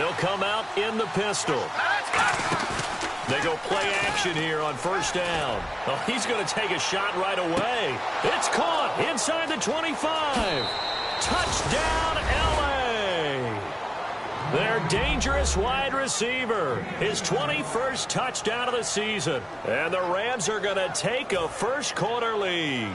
They'll come out in the pistol. They go play action here on first down. Oh, he's going to take a shot right away. It's caught inside the 25. Touchdown, L.A. Their dangerous wide receiver. His 21st touchdown of the season. And the Rams are going to take a first-quarter lead.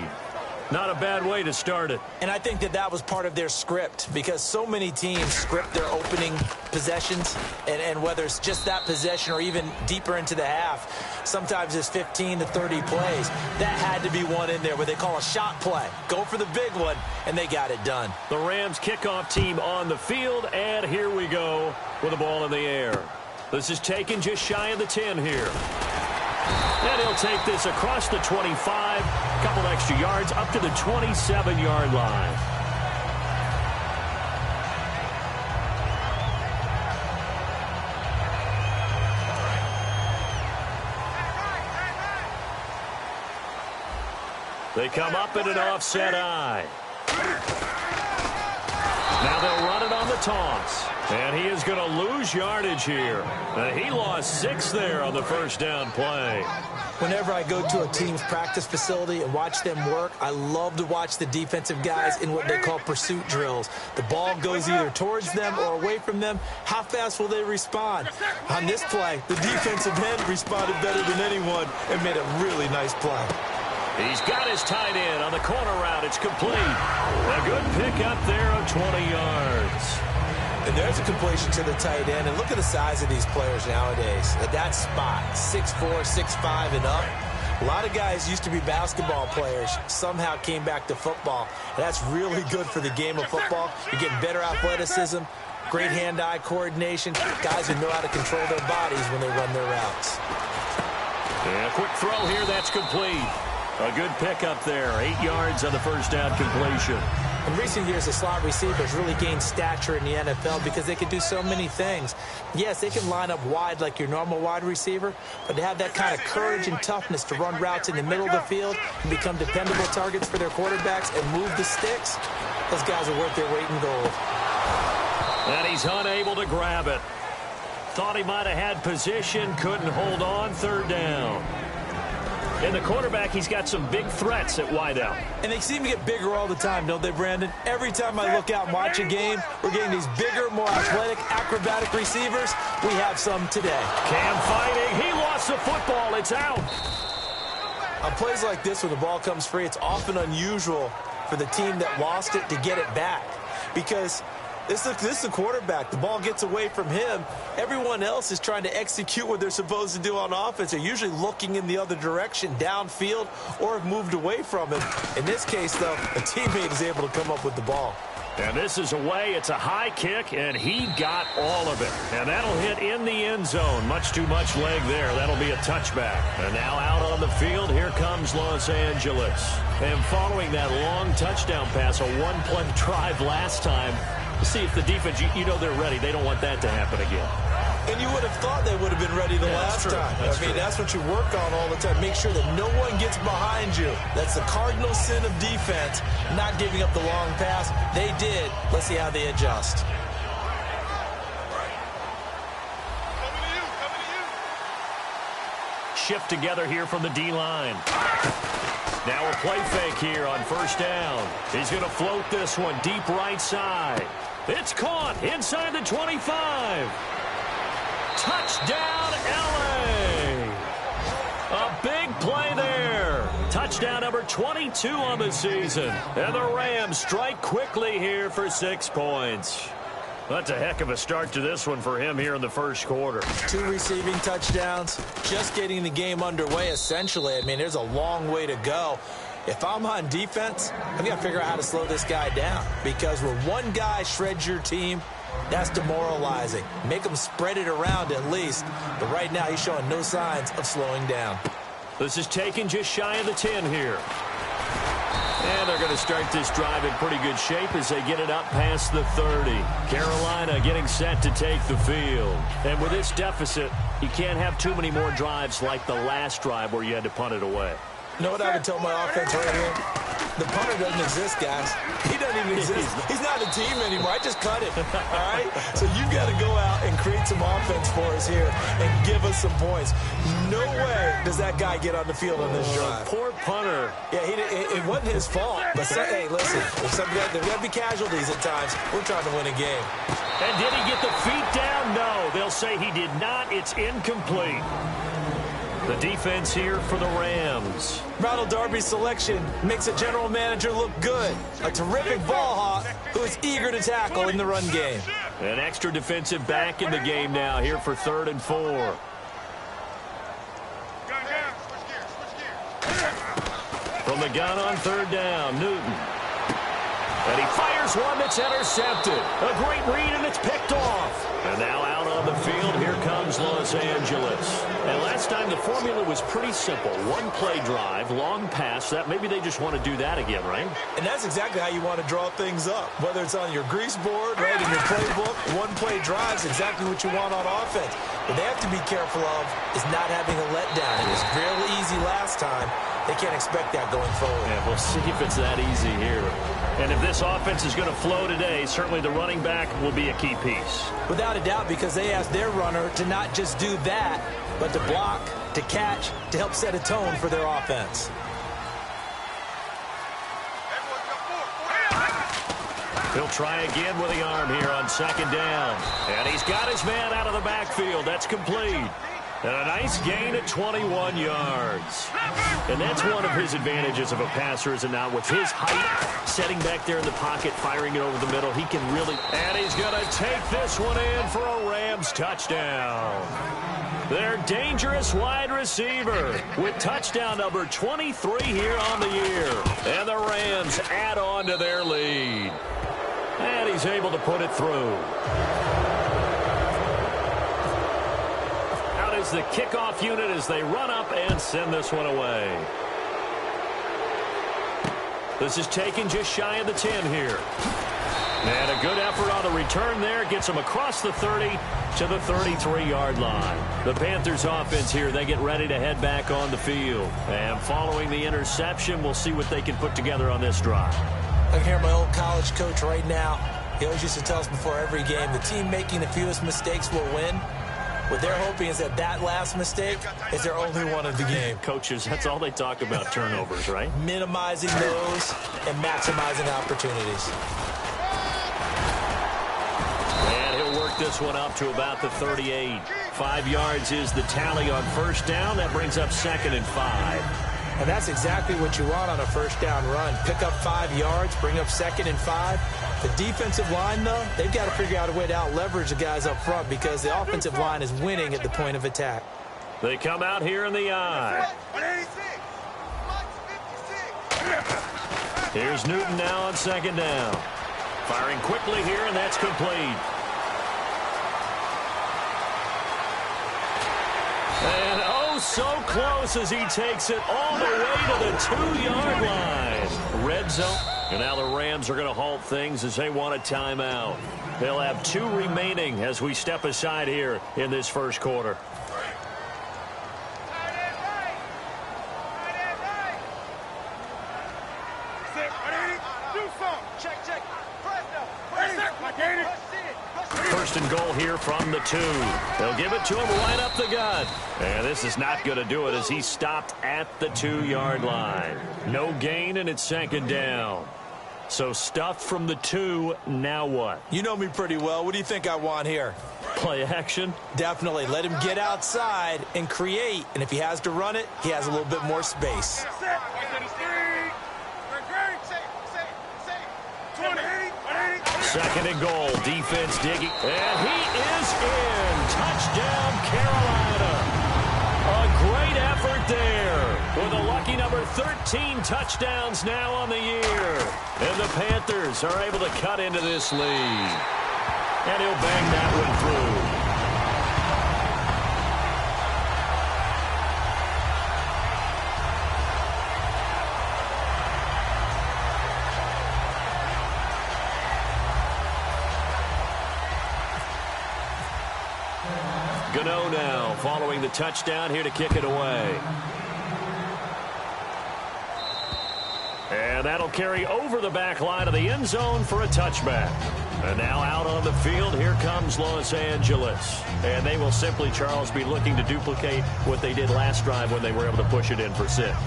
Not a bad way to start it. And I think that was part of their script, because so many teams script their opening possessions, and whether it's just that possession or even deeper into the half, sometimes it's 15 to 30 plays. That had to be one in there where they call a shot play. Go for the big one, and they got it done. The Rams kickoff team on the field, and here we go with the ball in the air. This is taken just shy of the 10 here. And he'll take this across the 25, a couple extra yards, up to the 27-yard line. They come up in an offset eye. Now they'll run it on the toss. And he is going to lose yardage here. He lost 6 there on the first down play. Whenever I go to a team's practice facility and watch them work, I love to watch the defensive guys in what they call pursuit drills. The ball goes either towards them or away from them. How fast will they respond? On this play, the defensive end responded better than anyone and made a really nice play. He's got his tight end on the corner route. It's complete. A good pickup there of 20 yards. And there's a completion to the tight end. And look at the size of these players nowadays. At that spot, 6'4", 6'5", and up. A lot of guys used to be basketball players, somehow came back to football. And that's really good for the game of football. You're getting better athleticism, great hand-eye coordination, guys who know how to control their bodies when they run their routes. And a quick throw here, that's complete. A good pickup there, 8 yards on the first down completion. In recent years, the slot receivers really gained stature in the NFL because they can do so many things. Yes, they can line up wide like your normal wide receiver, but to have that kind of courage and toughness to run routes in the middle of the field and become dependable targets for their quarterbacks and move the sticks, those guys are worth their weight in gold. And he's unable to grab it. Thought he might have had position, couldn't hold on, third down. And the quarterback, he's got some big threats at wideout. And they seem to get bigger all the time, don't they, Brandon? Every time I look out and watch a game, we're getting these bigger, more athletic, acrobatic receivers. We have some today. Cam fighting. He lost the football. It's out. On plays like this, when the ball comes free, it's often unusual for the team that lost it to get it back. Because this is the quarterback. The ball gets away from him. Everyone else is trying to execute what they're supposed to do on offense. They're usually looking in the other direction, downfield, or have moved away from him. In this case, though, a teammate is able to come up with the ball. And this is away. It's a high kick, and he got all of it. And that'll hit in the end zone. Much too much leg there. That'll be a touchback. And now out on the field, here comes Los Angeles. And following that long touchdown pass, a one-play drive last time, see if the defense, you know they're ready. They don't want that to happen again. And you would have thought they would have been ready the last time. That's what you work on all the time. Make sure that no one gets behind you. That's the cardinal sin of defense, not giving up the long pass. They did. Let's see how they adjust. Shift together here from the D-line. Now a play fake here on first down. He's going to float this one deep right side. It's caught inside the 25. Touchdown, L.A. A big play there. Touchdown number 22 on the season. And the Rams strike quickly here for 6 points. That's a heck of a start to this one for him here in the first quarter. 2 receiving touchdowns, just getting the game underway essentially. There's a long way to go. If I'm on defense, I've got to figure out how to slow this guy down, because when one guy shreds your team, that's demoralizing. Make him spread it around at least. But right now, he's showing no signs of slowing down. This is taken just shy of the 10 here. And they're going to start this drive in pretty good shape as they get it up past the 30. Carolina getting set to take the field. And with this deficit, you can't have too many more drives like the last drive where you had to punt it away. You know what I would tell my offense right here? The punter doesn't exist, guys. He doesn't doesn't even exist. He's not a team anymore. I just cut him, all right? So you've got to go out and create some offense for us here and give us some points. No way does that guy get on the field on this drive. Poor punter. Yeah, it wasn't his fault. But, hey, listen, there's got to be casualties at times. We're trying to win a game. And did he get the feet down? No, they'll say he did not. It's incomplete. The defense here for the Rams. Ronald Darby's selection makes a general manager look good. A terrific ball hawk who is eager to tackle in the run game. An extra defensive back in the game now here for 3rd and 4. From the gun on 3rd down, Newton. And he fires one that's intercepted. A great read, and it's picked off. And now out on the field, here comes Los Angeles. And last time the formula was pretty simple. One play drive, long pass. That maybe they just want to do that again, right? And that's exactly how you want to draw things up. Whether it's on your grease board, right, in your playbook, one play drive is exactly what you want on offense. What they have to be careful of is not having a letdown. It was fairly easy last time. They can't expect that going forward. Yeah, we'll see if it's that easy here. And if this offense is going to flow today, certainly the running back will be a key piece. Without a doubt, because they asked their runner to not just do that, but to block, to catch, to help set a tone for their offense. He'll try again with the arm here on 2nd down. And he's got his man out of the backfield. That's complete. And a nice gain at 21 yards. And that's one of his advantages of a passer, is it not? With his height, setting back there in the pocket, firing it over the middle, he can really... And he's going to take this one in for a Rams touchdown. Their dangerous wide receiver with touchdown number 23 here on the year. And the Rams add on to their lead. And he's able to put it through. The kickoff unit as they run up and send this one away. This is taken just shy of the 10 here. And a good effort on the return there. Gets them across the 30 to the 33-yard line. The Panthers offense here, they get ready to head back on the field. And following the interception, we'll see what they can put together on this drive. I can hear my old college coach right now. He always used to tell us before every game, the team making the fewest mistakes will win. What they're hoping is that last mistake is their only one of the game. Coaches, that's all they talk about, turnovers, right? Minimizing those and maximizing opportunities. And he'll work this one up to about the 38. 5 yards is the tally on 1st down. That brings up 2nd and 5. And that's exactly what you want on a 1st down run. Pick up 5 yards, bring up 2nd and 5. The defensive line, though, they've got to figure out a way to out-leverage the guys up front because the offensive line is winning at the point of attack. They come out here in the eye. Here's Newton now on 2nd down. Firing quickly here, and that's complete. And oh, so close as he takes it all the way to the 2-yard line. Red zone. And now the Rams are going to halt things as they want a timeout. They'll have 2 remaining as we step aside here in this 1st quarter. First and goal here from the 2. They'll give it to him right up the gut. And this is not going to do it as he stopped at the 2-yard line. No gain, and it's 2nd down. So stuffed from the 2, now what? You know me pretty well. What do you think I want here? Play action? Definitely. Let him get outside and create. And if he has to run it, he has a little bit more space. Second and goal. Defense digging. And he is in. Touchdown, Carolina. A great effort there with a lucky number 13 touchdowns now on the year. And the Panthers are able to cut into this lead. And he'll bang that one through. Gano now following the touchdown here to kick it away. And And that'll carry over the back line of the end zone for a touchback. And now out on the field, here comes Los Angeles. And they will simply, Charles, be looking to duplicate what they did last drive when they were able to push it in for 6.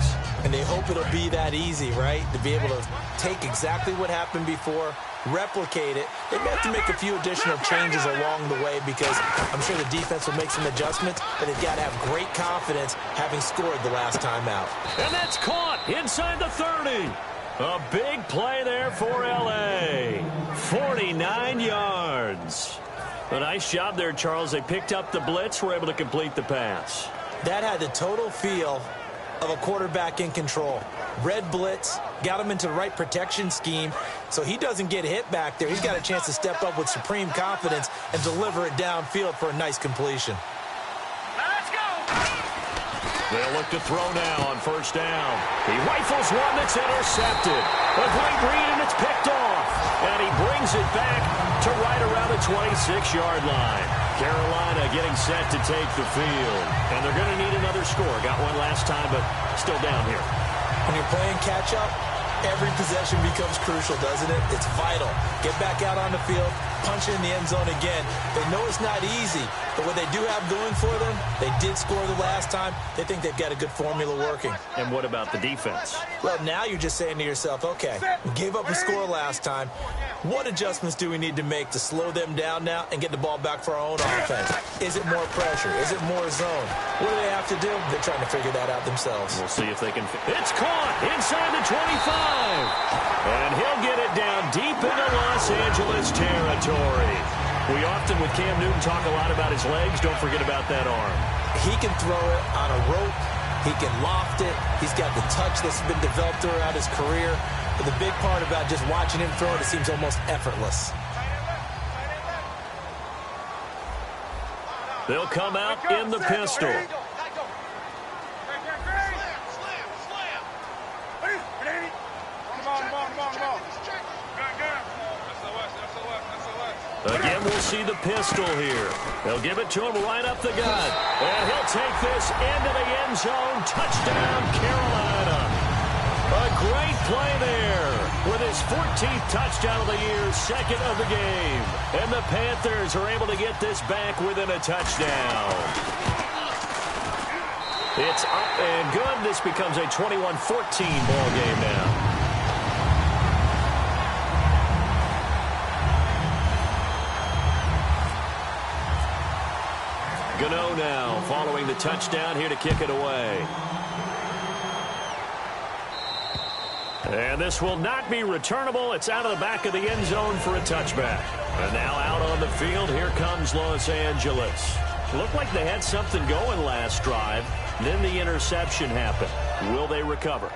And they hope it'll be that easy, right? To be able to take exactly what happened before, replicate it. They may have to make a few additional changes along the way because I'm sure the defense will make some adjustments, but they've got to have great confidence having scored the last time out. And that's caught inside the 30. A big play there for L.A. 49 yards. A nice job there, Charles. They picked up the blitz, were able to complete the pass. That had the total feel of a quarterback in control. Red blitz, got him into the right protection scheme, so he doesn't get hit back there. He's got a chance to step up with supreme confidence and deliver it downfield for a nice completion. Let's go! They'll look to throw now on first down. He rifles one that's intercepted. A great read, and it's picked off. And he brings it back to right around the 26-yard line. Carolina getting set to take the field. And they're going to need another score. Got one last time, but still down here. When you're playing catch-up, every possession becomes crucial, doesn't it? It's vital. Get back out on the field, punch it in the end zone again. They know it's not easy, but what they do have going for them, they did score the last time. They think they've got a good formula working. And what about the defense? Well, now you're just saying to yourself, okay, we gave up a score last time. What adjustments do we need to make to slow them down now and get the ball back for our own offense? Is it more pressure? Is it more zone? What do they have to do? They're trying to figure that out themselves. We'll see if they can. It's caught inside the 25. And he'll get it down deep into Los Angeles territory. We often, with Cam Newton, talk a lot about his legs. Don't forget about that arm. He can throw it on a rope. He can loft it. He's got the touch that's been developed throughout his career. But the big part about just watching him throw it seems almost effortless. They'll come out in the pistol. Again, we'll see the pistol here. They'll give it to him right up the gut. And he'll take this into the end zone. Touchdown, Carolina. A great play there with his 14th touchdown of the year, second of the game. And the Panthers are able to get this back within a touchdown. It's up and good. This becomes a 21-14 ball game now. Gano now following the touchdown here to kick it away. And this will not be returnable. It's out of the back of the end zone for a touchback. And now out on the field, here comes Los Angeles. Looked like they had something going last drive. Then the interception happened. Will they recover?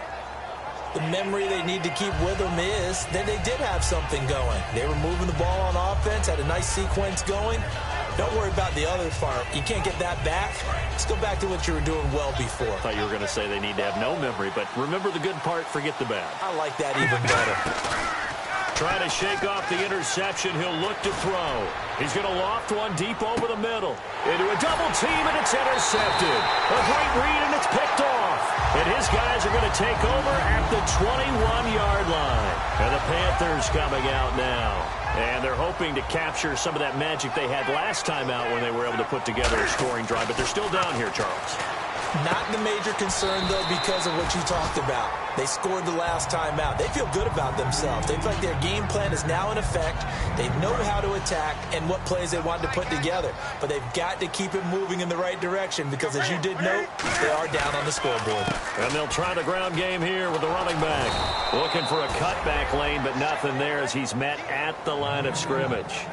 The memory they need to keep with them is that they did have something going. They were moving the ball on offense, had a nice sequence going. Don't worry about the other part. You can't get that back. Let's go back to what you were doing well before. I thought you were going to say they need to have no memory, but remember the good part, forget the bad. I like that even better. Trying to shake off the interception. He'll look to throw. He's going to loft one deep over the middle. Into a double team, and it's intercepted. A great read, and it's picked off. And his guys are going to take over at the 21-yard line. And the Panthers coming out now. And they're hoping to capture some of that magic they had last time out when they were able to put together a scoring drive. But they're still down here, Charles. Not the major concern, though, because of what you talked about. They scored the last time out. They feel good about themselves. They feel like their game plan is now in effect. They know how to attack and what plays they want to put together. But they've got to keep it moving in the right direction because, as you did note, they are down on the scoreboard. And they'll try the ground game here with the running back. Looking for a cutback lane, but nothing there as he's met at the line of scrimmage.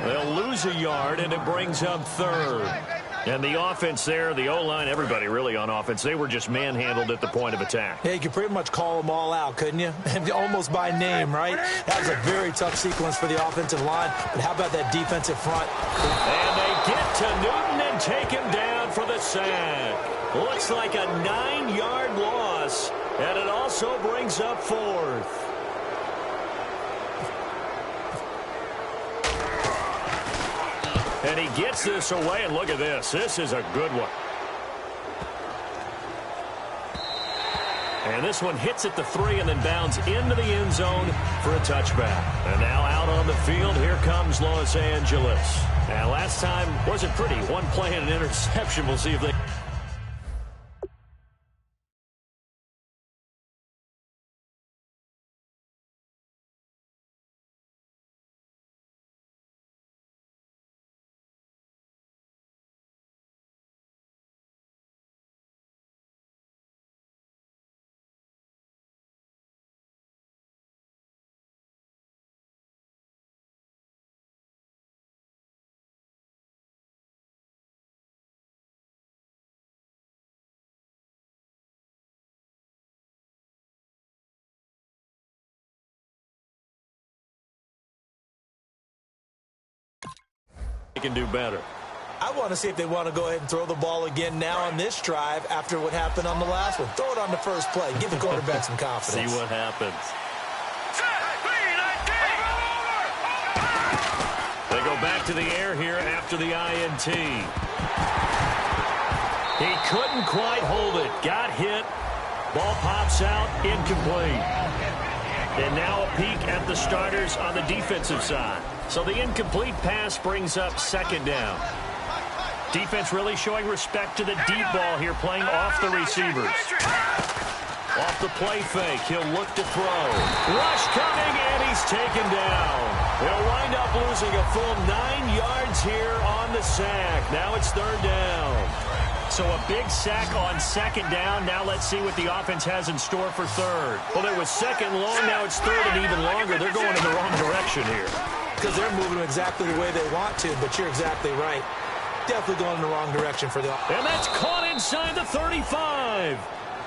They'll lose a yard, and it brings up third. And the offense there, the O-line, everybody really on offense, they were just manhandled at the point of attack. Yeah, you could pretty much call them all out, couldn't you? Almost by name, right? That was a very tough sequence for the offensive line. But how about that defensive front? And they get to Newton and take him down for the sack. Looks like a 9-yard loss, and it also brings up fourth. And he gets this away, and look at this. This is a good one. And this one hits at the 3 and then bounds into the end zone for a touchback. And now out on the field, here comes Los Angeles. And last time wasn't pretty. One play and an interception. We'll see if they... can do better. I want to see if they want to go ahead and throw the ball again now on this drive after what happened on the last one. Throw it on the first play. Give the quarterback some confidence. See what happens. They go back to the air here after the INT. He couldn't quite hold it. Got hit. Ball pops out. Incomplete. And now a peek at the starters on the defensive side. So the incomplete pass brings up second down. Defense really showing respect to the deep ball here, playing off the receivers. Off the play fake, he'll look to throw. Rush coming, and he's taken down. He'll wind up losing a full 9 yards here on the sack. Now it's third down. So a big sack on second down. Now let's see what the offense has in store for third. Well, it was second long. Now it's third and even longer. They're going in the wrong direction here. Because they're moving them exactly the way they want to, but you're exactly right. Definitely going in the wrong direction for the offense. And that's caught inside the 35.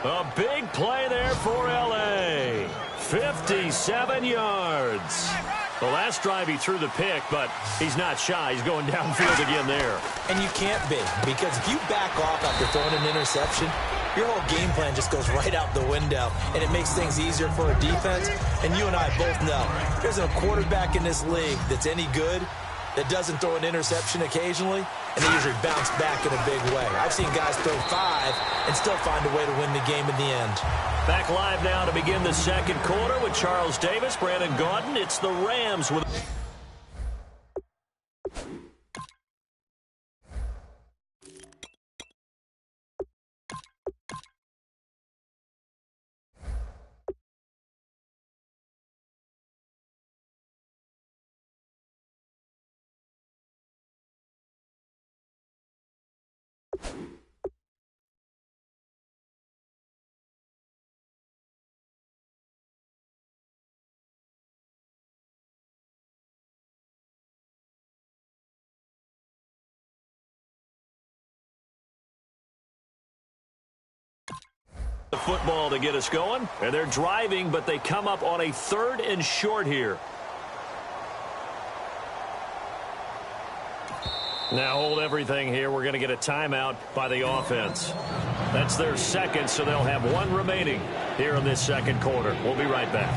A big play there for L.A. 57 yards. The last drive he threw the pick, but he's not shy. He's going downfield again there. And you can't be, because if you back off after throwing an interception, your whole game plan just goes right out the window, and it makes things easier for a defense. And you and I both know there's a quarterback in this league that's any good that doesn't throw an interception occasionally, and they usually bounce back in a big way. I've seen guys throw 5 and still find a way to win the game in the end. Back live now to begin the second quarter with Charles Davis, Brandon Gaudin. It's the Rams with... the football to get us going, and they're driving, but they come up on a 3rd and short here. Now hold everything here. We're going to get a timeout by the offense. That's their second, so they'll have 1 remaining here in this second quarter. We'll be right back.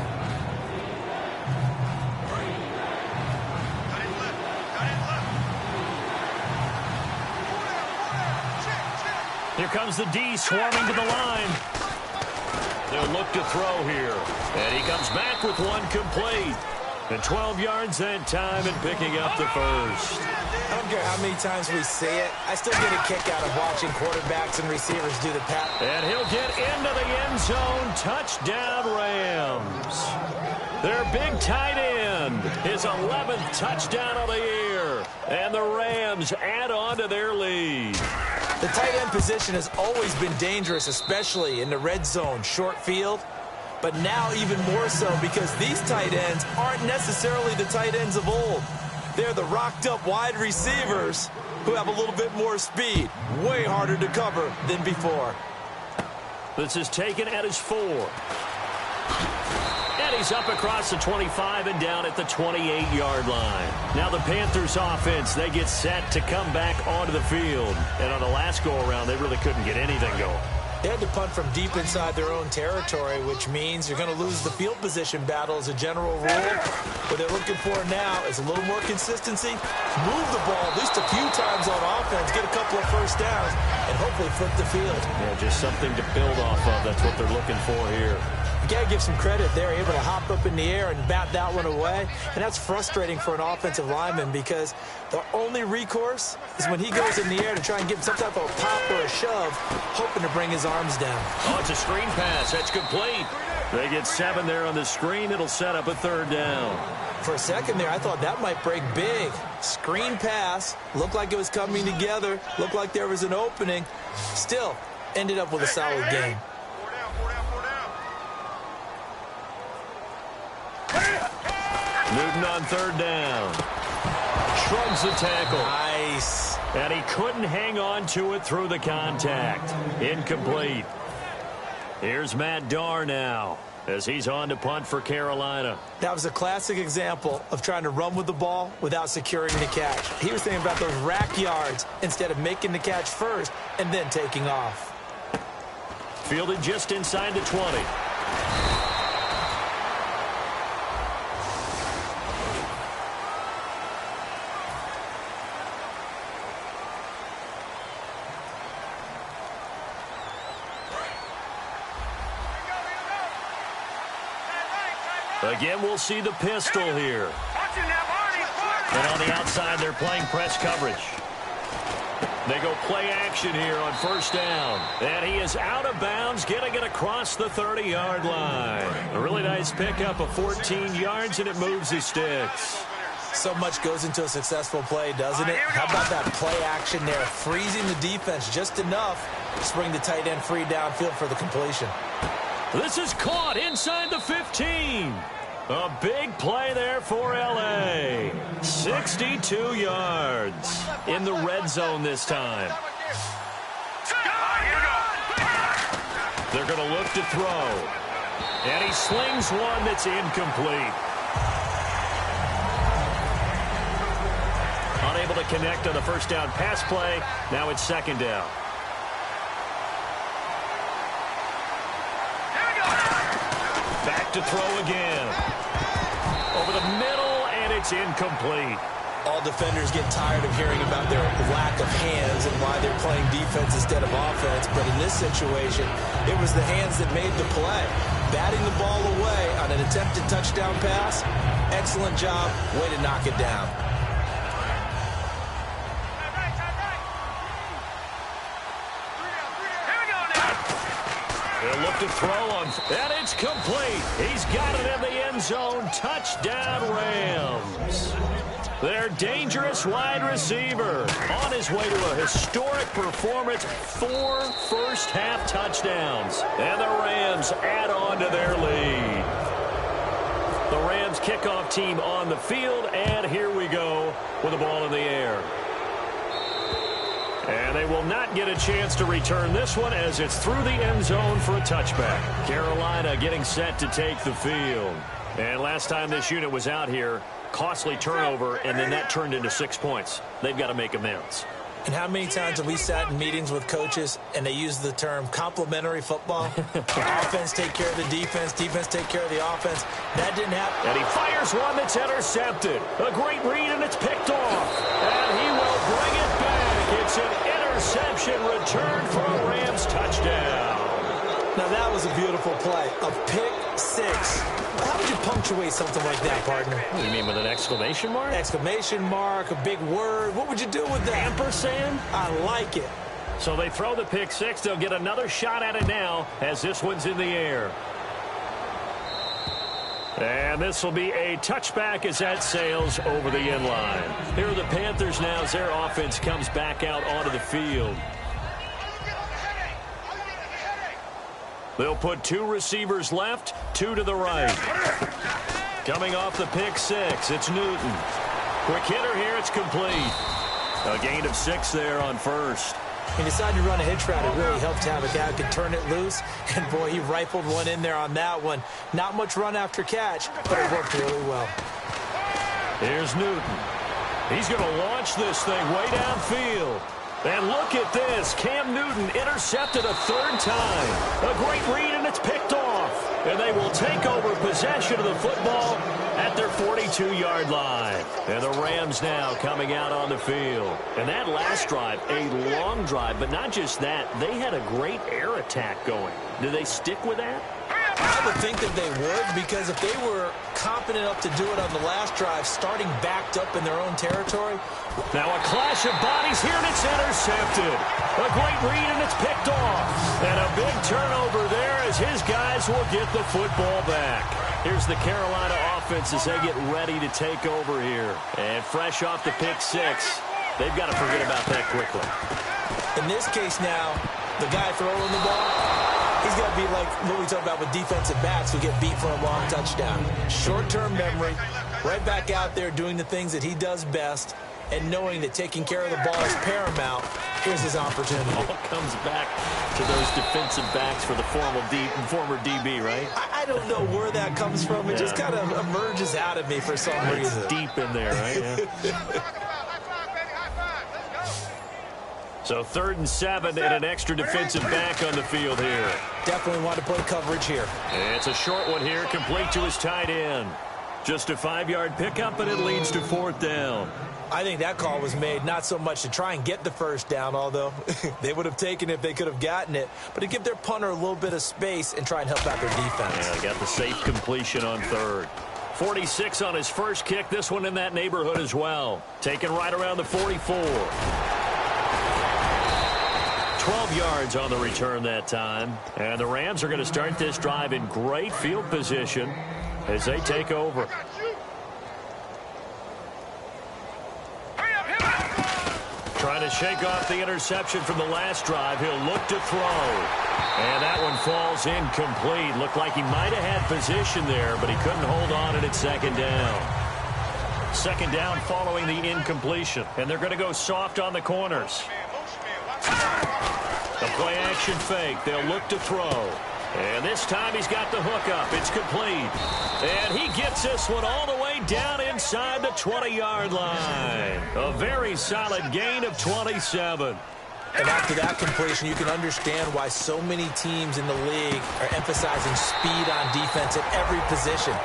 Here comes the D swarming to the line. They'll look to throw here. And he comes back with 1 complete. And 12 yards that time and picking up the first. I don't care how many times we say it, I still get a kick out of watching quarterbacks and receivers do the pass. And he'll get into the end zone. Touchdown, Rams. Their big tight end, his 11th touchdown of the year. And the Rams add on to their lead. The tight end position has always been dangerous, especially in the red zone, short field. But now even more so because these tight ends aren't necessarily the tight ends of old. They're the rocked-up wide receivers who have a little bit more speed. Way harder to cover than before. This is taken at his 4. And he's up across the 25 and down at the 28-yard line. Now the Panthers offense, they get set to come back onto the field. And on the last go-around, they really couldn't get anything going. They had to punt from deep inside their own territory, which means you're going to lose the field position battle as a general rule. What they're looking for now is a little more consistency, move the ball at least a few times on offense, get a couple of first downs, and hopefully flip the field. Yeah, just something to build off of. That's what they're looking for here. You got to give some credit. They're able to hop up in the air and bat that one away, and that's frustrating for an offensive lineman because the only recourse is when he goes in the air to try and give some type of a pop or a shove, hoping to bring his arms down. Oh, it's a screen pass. That's complete. They get 7 there on the screen. It'll set up a 3rd down. For a second there, I thought that might break big. Screen pass. Looked like it was coming together. Looked like there was an opening. Still, ended up with a solid game. Newton on 3rd down. Shrugs the tackle. Nice. And he couldn't hang on to it through the contact. Incomplete. Here's Matt Darr now as he's on to punt for Carolina. That was a classic example of trying to run with the ball without securing the catch. He was thinking about those rack yards instead of making the catch first and then taking off. Fielded just inside the 20. Again, we'll see the pistol here. And on the outside, they're playing press coverage. They go play action here on 1st down. And he is out of bounds, getting it across the 30-yard line. A really nice pickup of 14 yards, and it moves the sticks. So much goes into a successful play, doesn't it? How about that play action there, freezing the defense just enough to bring the tight end free downfield for the completion. This is caught inside the 15. A big play there for L.A. 62 yards in the red zone this time. They're going to look to throw. And he slings one that's incomplete. Unable to connect on the 1st down pass play. Now it's 2nd down. Back to throw again. Over the middle, and it's incomplete. All defenders get tired of hearing about their lack of hands and why they're playing defense instead of offense. But in this situation, it was the hands that made the play. Batting the ball away on an attempted touchdown pass. Excellent job. Way to knock it down. They'll look to throw on, and it's complete. He's got it in the end zone. Touchdown, Rams. Their dangerous wide receiver on his way to a historic performance. 4 first-half touchdowns. And the Rams add on to their lead. The Rams kickoff team on the field, and here we go with the ball in the air. And they will not get a chance to return this one as it's through the end zone for a touchback. Carolina getting set to take the field. And last time this unit was out here, costly turnover, and then that turned into 6 points. They've got to make amends. And how many times have we sat in meetings with coaches and they use the term complementary football? Offense take care of the defense, defense take care of the offense. That didn't happen. And he fires one that's intercepted. A great read, and it's picked off. And he will bring it back. It's an interception return for a Rams touchdown. Now that was a beautiful play. A pick 6. How would you punctuate something like that, partner? What do you mean, with an exclamation mark? Exclamation mark, a big word. What would you do with that? Ampersand? I like it. So they throw the pick 6. They'll get another shot at it now as this one's in the air. And this will be a touchback as that sails over the end line. Here are the Panthers now as their offense comes back out onto the field. They'll put 2 receivers left, 2 to the right. Coming off the pick 6, it's Newton. Quick hitter here, it's complete. A gain of 6 there on 1st. He decided to run a hitch route. It really helped to have a guy who could turn it loose. And, boy, he rifled one in there on that one. Not much run after catch, but it worked really well. Here's Newton. He's going to launch this thing way downfield. And look at this. Cam Newton intercepted a third time. A great read, and it's picked off. And they will take over possession of the football at their 42-yard line. And the Rams now coming out on the field. And that last drive, a long drive, but not just that. They had a great air attack going. Do they stick with that? I would think that they would, because if they were competent enough to do it on the last drive, starting backed up in their own territory. Now a clash of bodies here, and it's intercepted. A great read, and it's picked off. And a big turnover there as his guys will get the football back. Here's the Carolina offense as they get ready to take over here. And fresh off the pick six, they've got to forget about that quickly. In this case now, the guy throwing the ball, he's got to be like what we talk about with defensive backs who get beat for a long touchdown. Short-term memory, right back out there doing the things that he does best, and knowing that taking care of the ball is paramount. Here's his opportunity. All comes back to those defensive backs for the former DB, right? I don't know where that comes from. It just kind of emerges out of me for some reason. It's deep in there, right? Yeah. So 3rd and 7 and an extra defensive back on the field here. Definitely want to play coverage here. It's a short one here, complete to his tight end. Just a 5-yard pickup, and it leads to 4th down. I think that call was made not so much to try and get the first down, although they would have taken it if they could have gotten it, but to give their punter a little bit of space and try and help out their defense. Yeah, they got the safe completion on 3rd. 46 on his first kick, this one in that neighborhood as well. Taken right around the 44. 12 yards on the return that time. And the Rams are going to start this drive in great field position as they take over. Trying to shake off the interception from the last drive. He'll look to throw. And that one falls incomplete. Looked like he might have had position there, but he couldn't hold on and it's 2nd down. 2nd down following the incompletion. And they're going to go soft on the corners. The play-action fake. They'll look to throw. And this time he's got the hook up. It's complete. And he gets this one all the way down inside the 20-yard line. A very solid gain of 27. And after that completion, you can understand why so many teams in the league are emphasizing speed on defense at every position.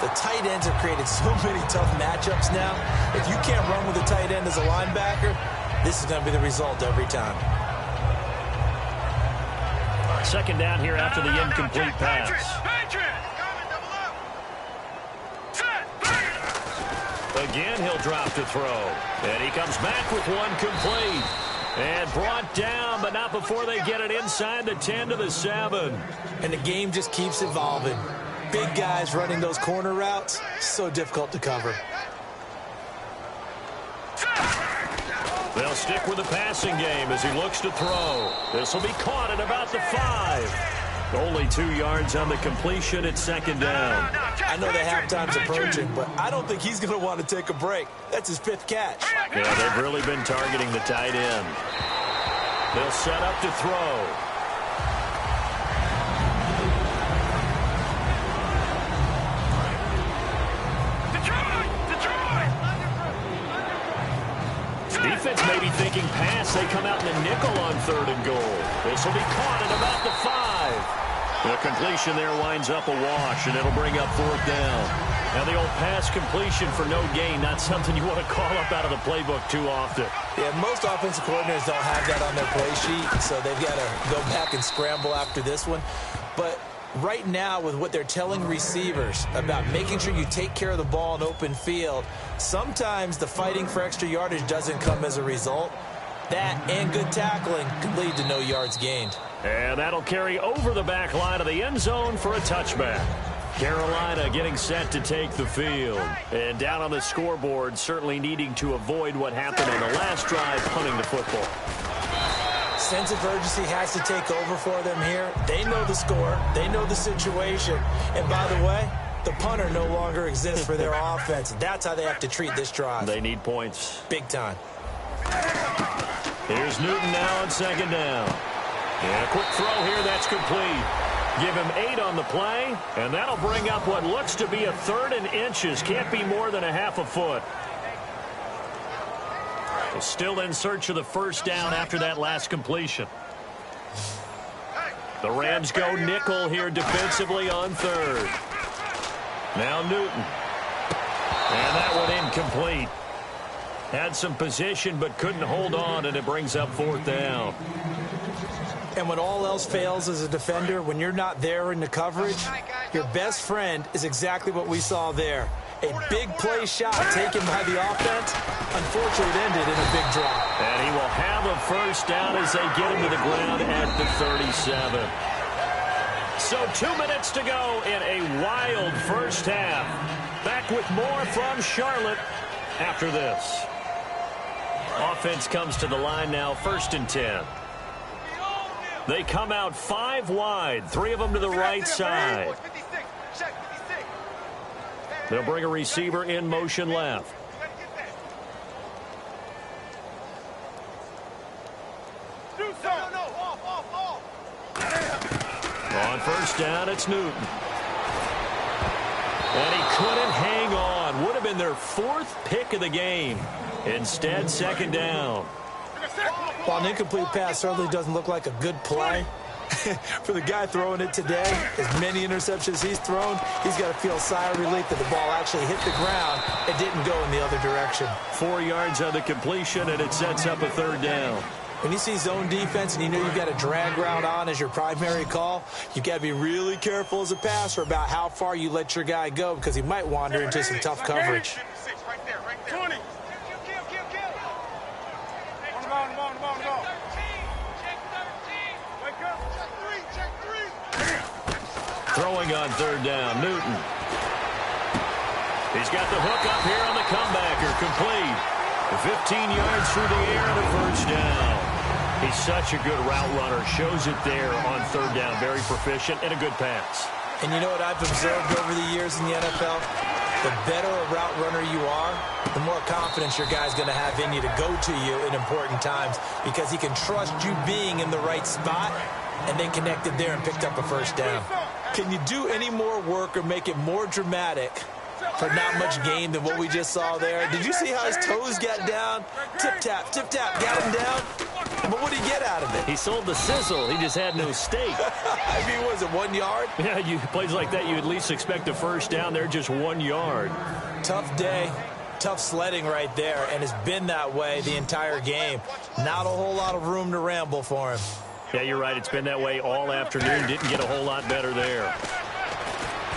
The tight ends have created so many tough matchups now. If you can't run with a tight end as a linebacker, this is going to be the result every time. 2nd down here after the incomplete pass. Again, he'll drop to throw. And he comes back with one complete. And brought down, but not before they get it inside the 10 to the 7. And the game just keeps evolving. Big guys running those corner routes, so difficult to cover. They'll stick with the passing game as he looks to throw. This will be caught at about the 5. Only 2 yards on the completion at 2nd down. I know the halftime's approaching, but I don't think he's going to want to take a break. That's his 5th catch. Yeah, they've really been targeting the tight end. They'll set up to throw. Defense may be thinking pass. They come out in the nickel on 3rd and goal. This will be caught at about the 5. The completion there winds up a wash, and it'll bring up 4th down. Now the old pass completion for no gain, not something you want to call up out of the playbook too often. Yeah, most offensive coordinators don't have that on their play sheet, so they've got to go back and scramble after this one. But right now, with what they're telling receivers about making sure you take care of the ball in open field, sometimes the fighting for extra yardage doesn't come as a result. That and good tackling could lead to no yards gained. And that'll carry over the back line of the end zone for a touchback. Carolina getting set to take the field. And down on the scoreboard, certainly needing to avoid what happened on the last drive, punting the football. Sense of urgency has to take over for them here. They know the score. They know the situation. And by the way, the punter no longer exists for their offense. That's how they have to treat this drive. They need points. Big time. Here's Newton now on 2nd down. And a quick throw here, that's complete. Give him 8 on the play, and that'll bring up what looks to be a 3rd and inches. Can't be more than a half a foot. Still in search of the first down after that last completion. The Rams go nickel here defensively on third. Now Newton. And that one incomplete. Had some position but couldn't hold on, and it brings up fourth down. And when all else fails as a defender, when you're not there in the coverage, your best friend is exactly what we saw there. A big play shot taken by the offense. Unfortunately, it ended in a big drop. And he will have a first down as they get him to the ground at the 37. So 2 minutes to go in a wild first half. Back with more from Charlotte after this. Offense comes to the line now, 1st and 10. They come out 5 wide, 3 of them to the right side. They'll bring a receiver in motion left. On first down, it's Newton. And he couldn't hang on. Would have been their 4th pick of the game. Instead, 2nd down. While an incomplete pass certainly doesn't look like a good play, for the guy throwing it today, as many interceptions he's thrown, he's got to feel a sigh of relief that the ball actually hit the ground and didn't go in the other direction. 4 yards on the completion, and it sets up a 3rd down. When you see zone defense and you know you've got a drag route on as your primary call, you've got to be really careful as a passer about how far you let your guy go because he might wander into some tough coverage. Throwing on 3rd down, Newton. He's got the hook up here on the comebacker, complete. 15 yards through the air and a first down. He's such a good route runner. Shows it there on 3rd down. Very proficient and a good pass. And you know what I've observed over the years in the NFL? The better a route runner you are, the more confidence your guy's going to have in you to go to you in important times because he can trust you being in the right spot, and they connected there and picked up a first down. Can you do any more work or make it more dramatic for not much gain than what we just saw there? Did you see how his toes got down? Tip-tap, got him down. But what did he get out of it? He sold the sizzle. He just had no steak. I mean, was it 1 yard? Yeah, plays like that, you at least expect a first down there, just 1 yard. Tough day, tough sledding right there, and it's been that way the entire game. Not a whole lot of room to ramble for him. Yeah, you're right. It's been that way all afternoon. Didn't get a whole lot better there.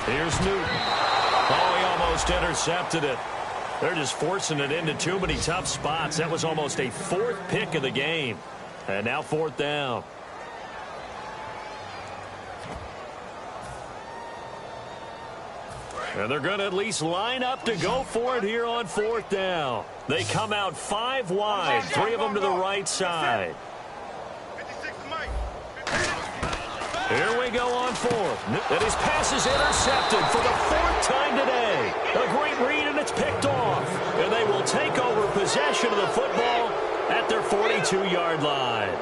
Here's Newton. Oh, he almost intercepted it. They're just forcing it into too many tough spots. That was almost a 4th pick of the game. And now 4th down. And they're going to at least line up to go for it here on 4th down. They come out 5 wide, 3 of them to the right side. Here we go on 4th. And his pass is intercepted for the 4th time today. A great read, and it's picked off. And they will take over possession of the football at their 42-yard line.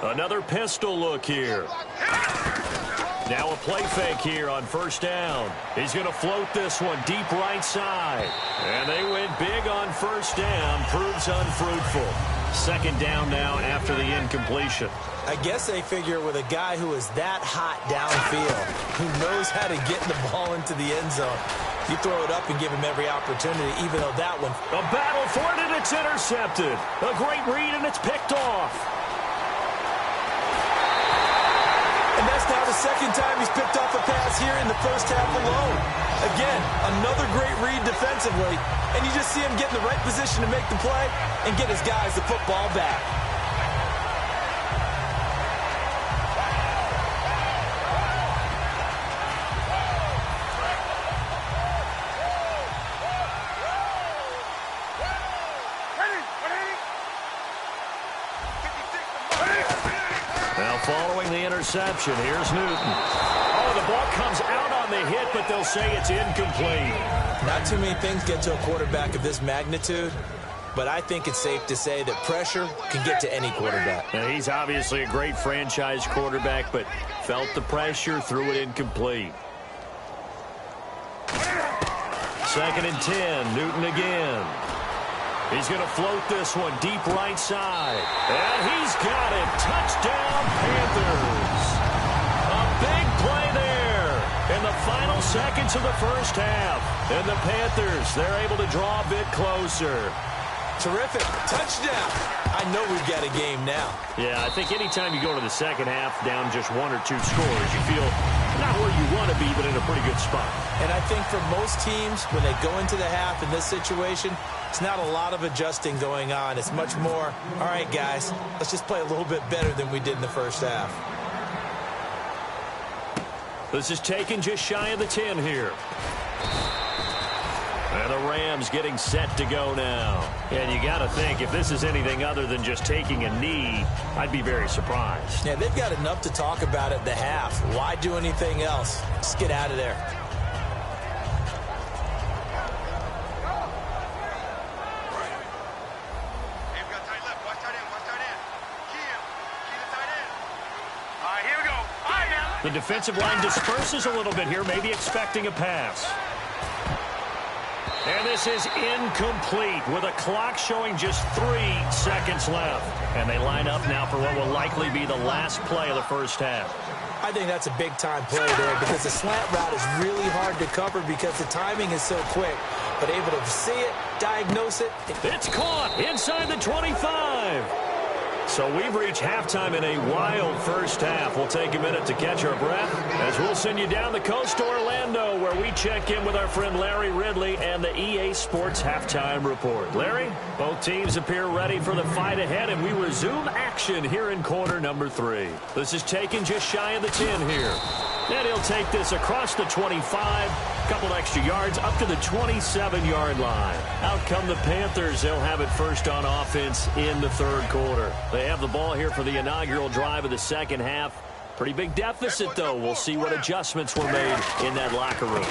Another pistol look here. Now a play fake here on 1st down. He's going to float this one deep right side. And they went big on 1st down. Proves unfruitful. 2nd down now after the incompletion. I guess they figure with a guy who is that hot downfield, who knows how to get the ball into the end zone, you throw it up and give him every opportunity, even though that one... A battle for it, and it's intercepted. A great read, and it's picked off. And that's now the 2nd time he's picked off a pass here in the first half alone. Again, another great read defensively, and you just see him get in the right position to make the play and get his guys the football back. Following the interception, here's Newton. Oh, the ball comes out on the hit, but they'll say it's incomplete. Not too many things get to a quarterback of this magnitude, but I think it's safe to say that pressure can get to any quarterback. Now, he's obviously a great franchise quarterback, but felt the pressure, threw it incomplete. 2nd and 10, Newton again. He's going to float this one deep right side. And he's got it. Touchdown, Panthers. A big play there in the final seconds of the first half. And the Panthers, they're able to draw a bit closer. Terrific. Touchdown. I know we've got a game now. Yeah, I think anytime you go to the second half down just 1 or 2 scores, you feel not where you want to be, but in a pretty good spot. And I think for most teams, when they go into the half in this situation, it's not a lot of adjusting going on. It's much more, all right, guys, let's just play a little bit better than we did in the first half. This is taken just shy of the 10 here. And the Rams getting set to go now. And you got to think, if this is anything other than just taking a knee, I'd be very surprised. Yeah, they've got enough to talk about at the half. Why do anything else? Just get out of there. The defensive line disperses a little bit here, maybe expecting a pass. And this is incomplete with a clock showing just 3 seconds left. And they line up now for what will likely be the last play of the first half. I think that's a big-time play there because the slant route is really hard to cover because the timing is so quick. But able to see it, diagnose it. It's caught inside the 25. So we've reached halftime in a wild first half. We'll take a minute to catch our breath as we'll send you down the coast to Orlando, where we check in with our friend Larry Ridley and the EA Sports Halftime Report. Larry, both teams appear ready for the fight ahead, and we resume action here in quarter number 3. This is taken just shy of the 10 here. And he'll take this across the 25, a couple extra yards, up to the 27-yard line. Out come the Panthers. They'll have it first on offense in the third quarter. They have the ball here for the inaugural drive of the second half. Pretty big deficit, though. We'll see what adjustments were made in that locker room.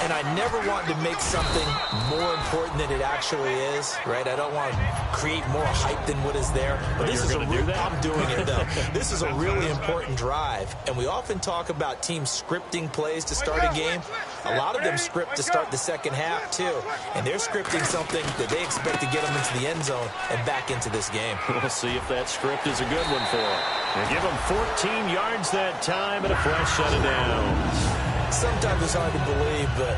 And I never want to make something more important than it actually is, right? I don't want to create more hype than what is there. But this is going to do that? I'm doing it, though. This is a really important drive. And we often talk about teams scripting plays to start a game. A lot of them script to start the second half, too. And they're scripting something that they expect to get them into the end zone and back into this game. We'll see if that script is a good one for them. They give them 14 yards that time and a fresh set of downs. Sometimes it's hard to believe, but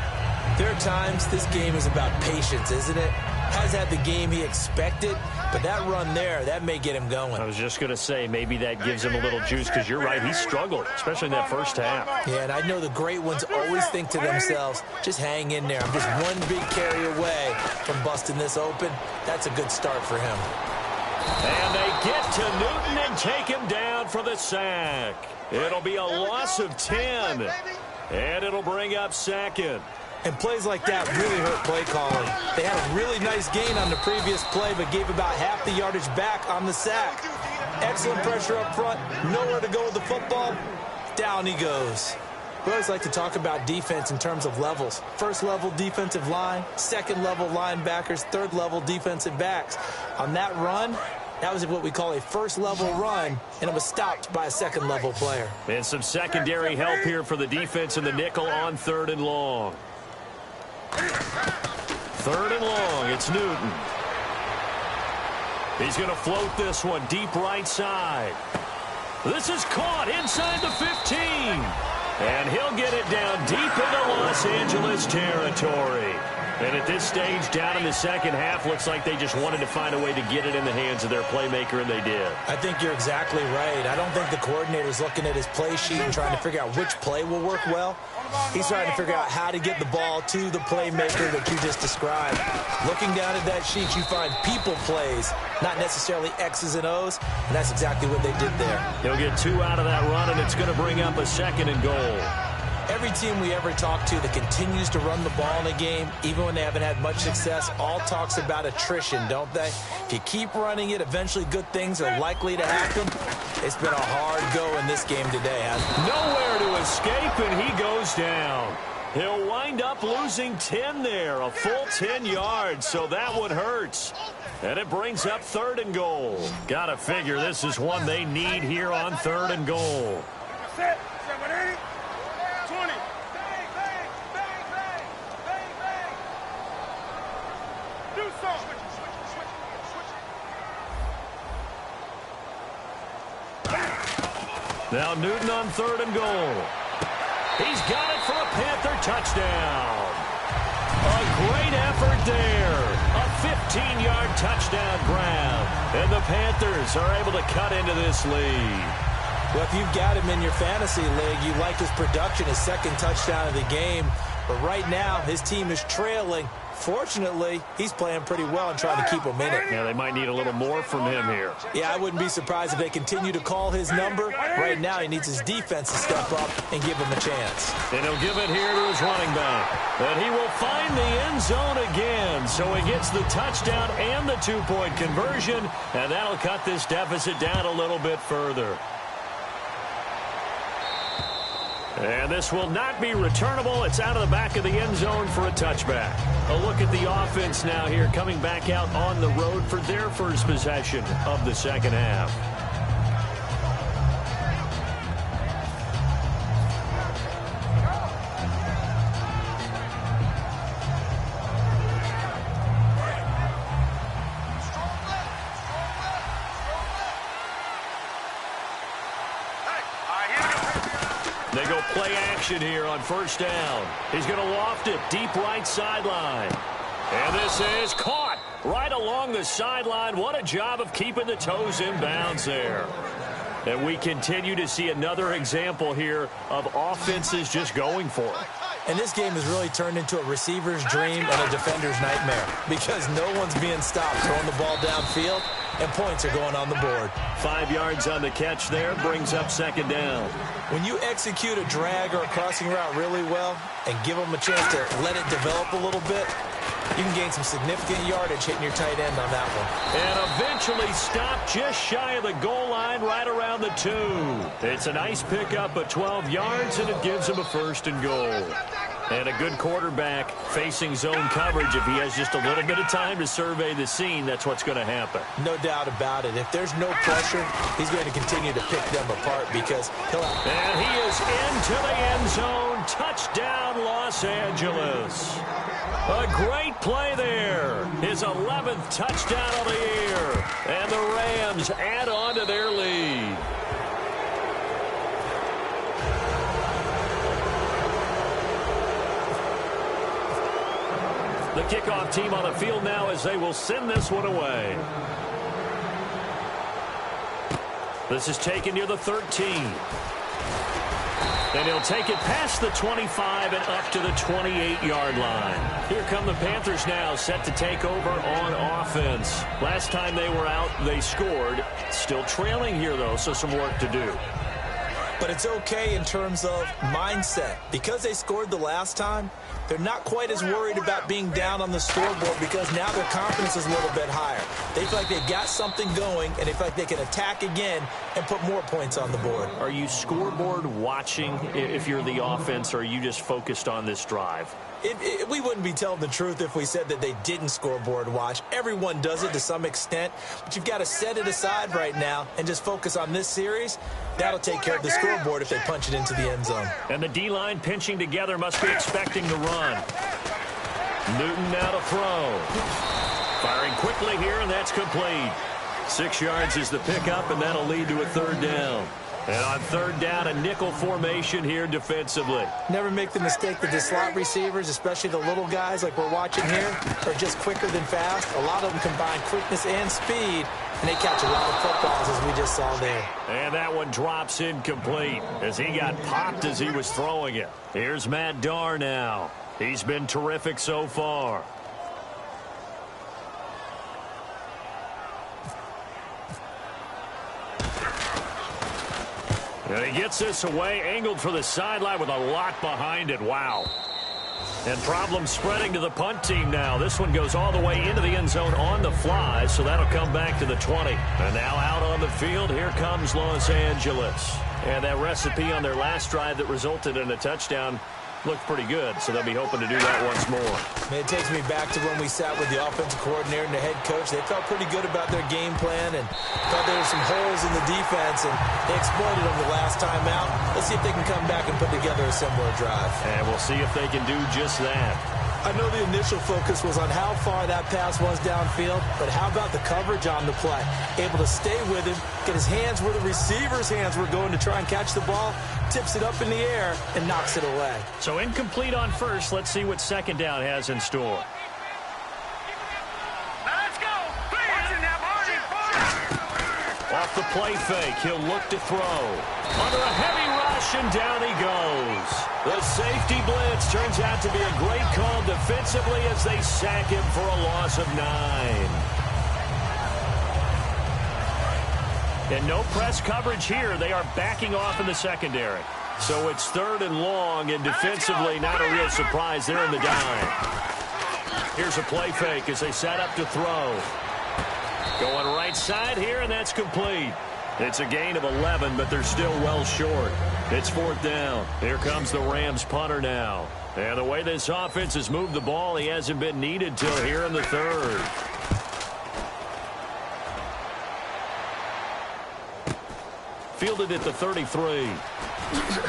there are times this game is about patience, isn't it? Has had the game he expected, but that run there, that may get him going. I was just going to say, maybe that gives him a little juice, because you're right, he struggled, especially in that first half. Yeah, and I know the great ones always think to themselves, just hang in there. I'm just one big carry away from busting this open. That's a good start for him. And they get to Newton and take him down for the sack. It'll be a loss of 10, and it'll bring up second. And plays like that really hurt play calling. They had a really nice gain on the previous play, but gave about half the yardage back on the sack. Excellent pressure up front. Nowhere to go with the football. Down he goes. We always like to talk about defense in terms of levels. First level defensive line, second level linebackers, third level defensive backs. On that run, that was what we call a first level run, and it was stopped by a second level player. And some secondary help here for the defense in the nickel on 3rd and long. 3rd and long, it's Newton. He's going to float this one deep right side. This is caught inside the 15. And he'll get it down deep into Los Angeles territory. And at this stage, down in the second half, looks like they just wanted to find a way to get it in the hands of their playmaker, and they did. I think you're exactly right. I don't think the coordinator's looking at his play sheet and trying to figure out which play will work well. He's trying to figure out how to get the ball to the playmaker that you just described. Looking down at that sheet, you find people plays, not necessarily X's and O's, and that's exactly what they did there. He'll get 2 out of that run, and it's going to bring up a 2nd and goal. Every team we ever talk to that continues to run the ball in a game, even when they haven't had much success, all talks about attrition, don't they? If you keep running it, eventually good things are likely to happen. It's been a hard go in this game today, hasn't it? Nowhere to escape, and he goes down. He'll wind up losing 10 there, a full 10 yards, so that one hurts. And it brings up 3rd and goal. Gotta figure this is one they need here on 3rd and goal. Set. 7, 8. 20. Do something. Now Newton on 3rd and goal. He's got it for a Panther touchdown. A great effort there. A 15-yard touchdown grab. And the Panthers are able to cut into this lead. Well, if you've got him in your fantasy league, you like his production, his 2nd touchdown of the game. But right now, his team is trailing. Fortunately, he's playing pretty well and trying to keep him in it. Yeah, they might need a little more from him here. Yeah, I wouldn't be surprised if they continue to call his number. Right now, he needs his defense to step up and give him a chance. And he'll give it here to his running back. And he will find the end zone again. So he gets the touchdown and the 2-point conversion. And that'll cut this deficit down a little bit further. And this will not be returnable. It's out of the back of the end zone for a touchback. A look at the offense now here, coming back out on the road for their first possession of the 2nd half. They go play action here on 1st down. He's going to loft it deep right sideline. And this is caught right along the sideline. What a job of keeping the toes in bounds there. And we continue to see another example here of offenses just going for it. And this game has really turned into a receiver's dream and a defender's nightmare because no one's being stopped throwing the ball downfield, and points are going on the board. 5 yards on the catch there, brings up 2nd down. When you execute a drag or a crossing route really well and give them a chance to let it develop a little bit, you can gain some significant yardage hitting your tight end on that one. And eventually stopped just shy of the goal line right around the 2. It's a nice pickup of 12 yards, and it gives him a 1st and goal. And a good quarterback facing zone coverage. If he has just a little bit of time to survey the scene, that's what's going to happen. No doubt about it. If there's no pressure, he's going to continue to pick them apart because he'll... And he is into the end zone. Touchdown, Los Angeles. A great play there. His 11th touchdown of the year. And the Rams add on to their lead. The kickoff team on the field now as they will send this one away. This is taken near the 13. And he'll take it past the 25 and up to the 28-yard line. Here come the Panthers now, set to take over on offense. Last time they were out, they scored. Still trailing here, though, so some work to do. But it's okay in terms of mindset. Because they scored the last time, they're not quite as worried about being down on the scoreboard because now their confidence is a little bit higher. They feel like they've got something going, and they feel like they can attack again and put more points on the board. Are you scoreboard watching if you're the offense, or are you just focused on this drive? We wouldn't be telling the truth if we said that they didn't scoreboard watch. Everyone does it to some extent, but you've got to set it aside right now and just focus on this series. That'll take care of the scoreboard if they punch it into the end zone. And the D-line pinching together must be expecting the run. Newton now to throw. Firing quickly here, and that's complete. 6 yards is the pickup, and that'll lead to a 3rd down. And on 3rd down, a nickel formation here defensively. Never make the mistake that the slot receivers, especially the little guys like we're watching here, are just quicker than fast. A lot of them combine quickness and speed, and they catch a lot of footballs, as we just saw there. And that one drops incomplete as he got popped as he was throwing it. Here's Matt Darr now. He's been terrific so far. And he gets this away, angled for the sideline with a lot behind it. Wow. And problems spreading to the punt team now. This one goes all the way into the end zone on the fly, so that'll come back to the 20. And now out on the field, here comes Los Angeles. And that recipe on their last drive that resulted in a touchdown looked pretty good, so they'll be hoping to do that once more. It takes me back to when we sat with the offensive coordinator and the head coach. They felt pretty good about their game plan and thought there were some holes in the defense, and they exploited them the last time out. Let's see if they can come back and put together a similar drive. And we'll see if they can do just that. I know the initial focus was on how far that pass was downfield, but how about the coverage on the play? Able to stay with him, get his hands where the receiver's hands were going to try and catch the ball, tips it up in the air, and knocks it away. So incomplete on first. Let's see what second down has in store. Let's go. Off the play fake, he'll look to throw. Under a heavy rush, and down he goes. The safety blitz turns out to be a great call defensively as they sack him for a loss of 9. And no press coverage here. They are backing off in the secondary. So it's 3rd and long, and defensively not a real surprise there in the dime. Here's a play fake as they set up to throw. Going right side here, and that's complete. It's a gain of 11, but they're still well short. It's 4th down. Here comes the Rams punter now. And the way this offense has moved the ball, he hasn't been needed till here in the 3rd. Fielded at the 33.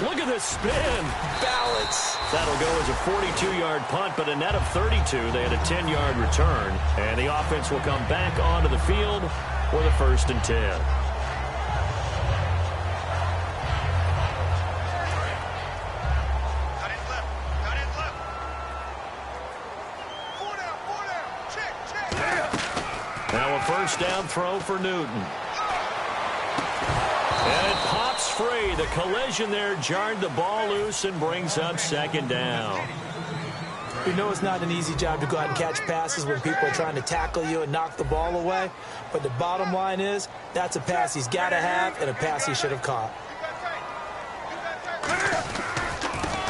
Look at this spin. Balance. That'll go as a 42-yard punt, but a net of 32. They had a 10-yard return, and the offense will come back onto the field for the 1st and 10. Now a 1st down throw for Newton. And it pops free. The collision there jarred the ball loose and brings up 2nd down. We know it's not an easy job to go out and catch passes when people are trying to tackle you and knock the ball away. But the bottom line is that's a pass he's got to have and a pass he should have caught.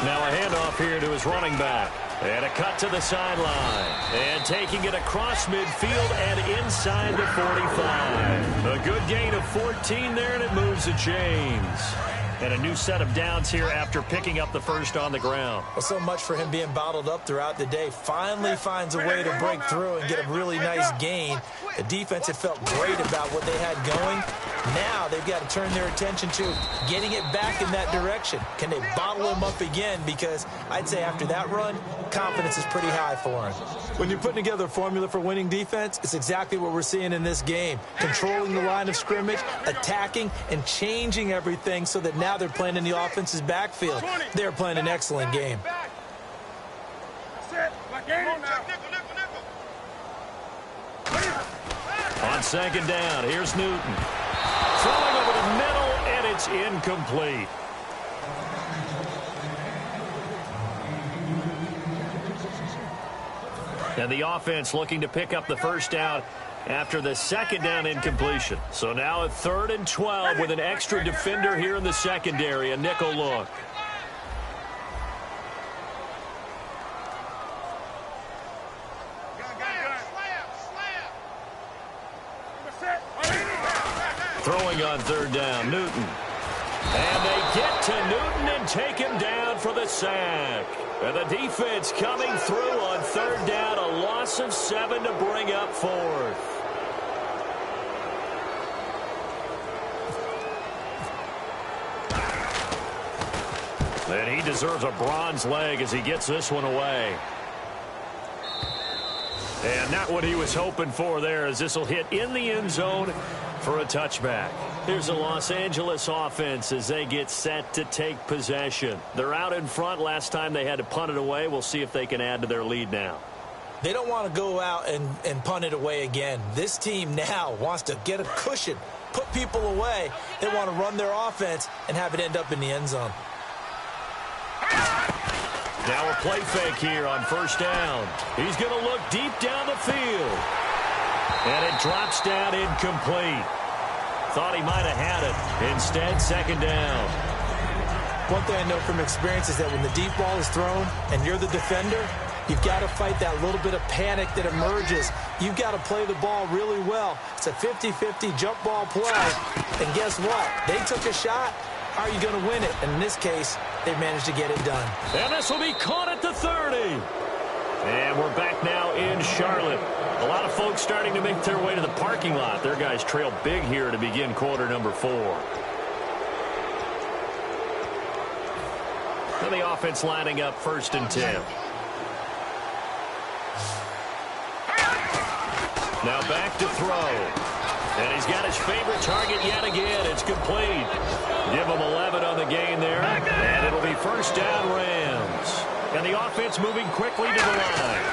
Now a handoff here to his running back. And a cut to the sideline. And taking it across midfield and inside the 45. A good gain of 14 there, and it moves the chains. And a new set of downs here after picking up the 1st on the ground. Well, so much for him being bottled up throughout the day. Finally finds a way to break through and get a really nice gain. The defense had felt great about what they had going. Now they've got to turn their attention to getting it back in that direction. Can they bottle him up again? Because I'd say after that run, confidence is pretty high for him. When you're putting together a formula for winning defense, it's exactly what we're seeing in this game. Controlling the line of scrimmage, attacking, and changing everything so that now they're playing in the offense's backfield. They're playing an excellent game. On 2nd down, here's Newton. Throwing over the middle, and it's incomplete. And the offense looking to pick up the 1st down after the 2nd down incompletion. So now a 3rd and 12 with an extra defender here in the secondary, a nickel look. Throwing on 3rd down, Newton. And they get to Newton and take him down for the sack. And the defense coming through on 3rd down, a loss of 7 to bring up 4th. And he deserves a bronze leg as he gets this one away. And not what he was hoping for there, as this will hit in the end zone for a touchback. Here's the Los Angeles offense as they get set to take possession. They're out in front. Last time they had to punt it away. We'll see if they can add to their lead now. They don't want to go out and punt it away again. This team now wants to get a cushion, put people away. They want to run their offense and have it end up in the end zone. Now a play fake here on 1st down. He's going to look deep down the field. And it drops down incomplete. Thought he might have had it. Instead, 2nd down. One thing I know from experience is that when the deep ball is thrown and you're the defender, you've got to fight that little bit of panic that emerges. You've got to play the ball really well. It's a 50-50 jump ball play. And guess what? They took a shot. how are you going to win it? And in this case, they've managed to get it done. And this will be caught at the 30. And we're back now in Charlotte. A lot of folks starting to make their way to the parking lot. Their guys trail big here to begin quarter number 4. Then the offense lining up 1st and 10. Now back to throw. And he's got his favorite target yet again. It's complete. Give him 11 on the gain there. And it'll be 1st down Rams. And the offense moving quickly to the line.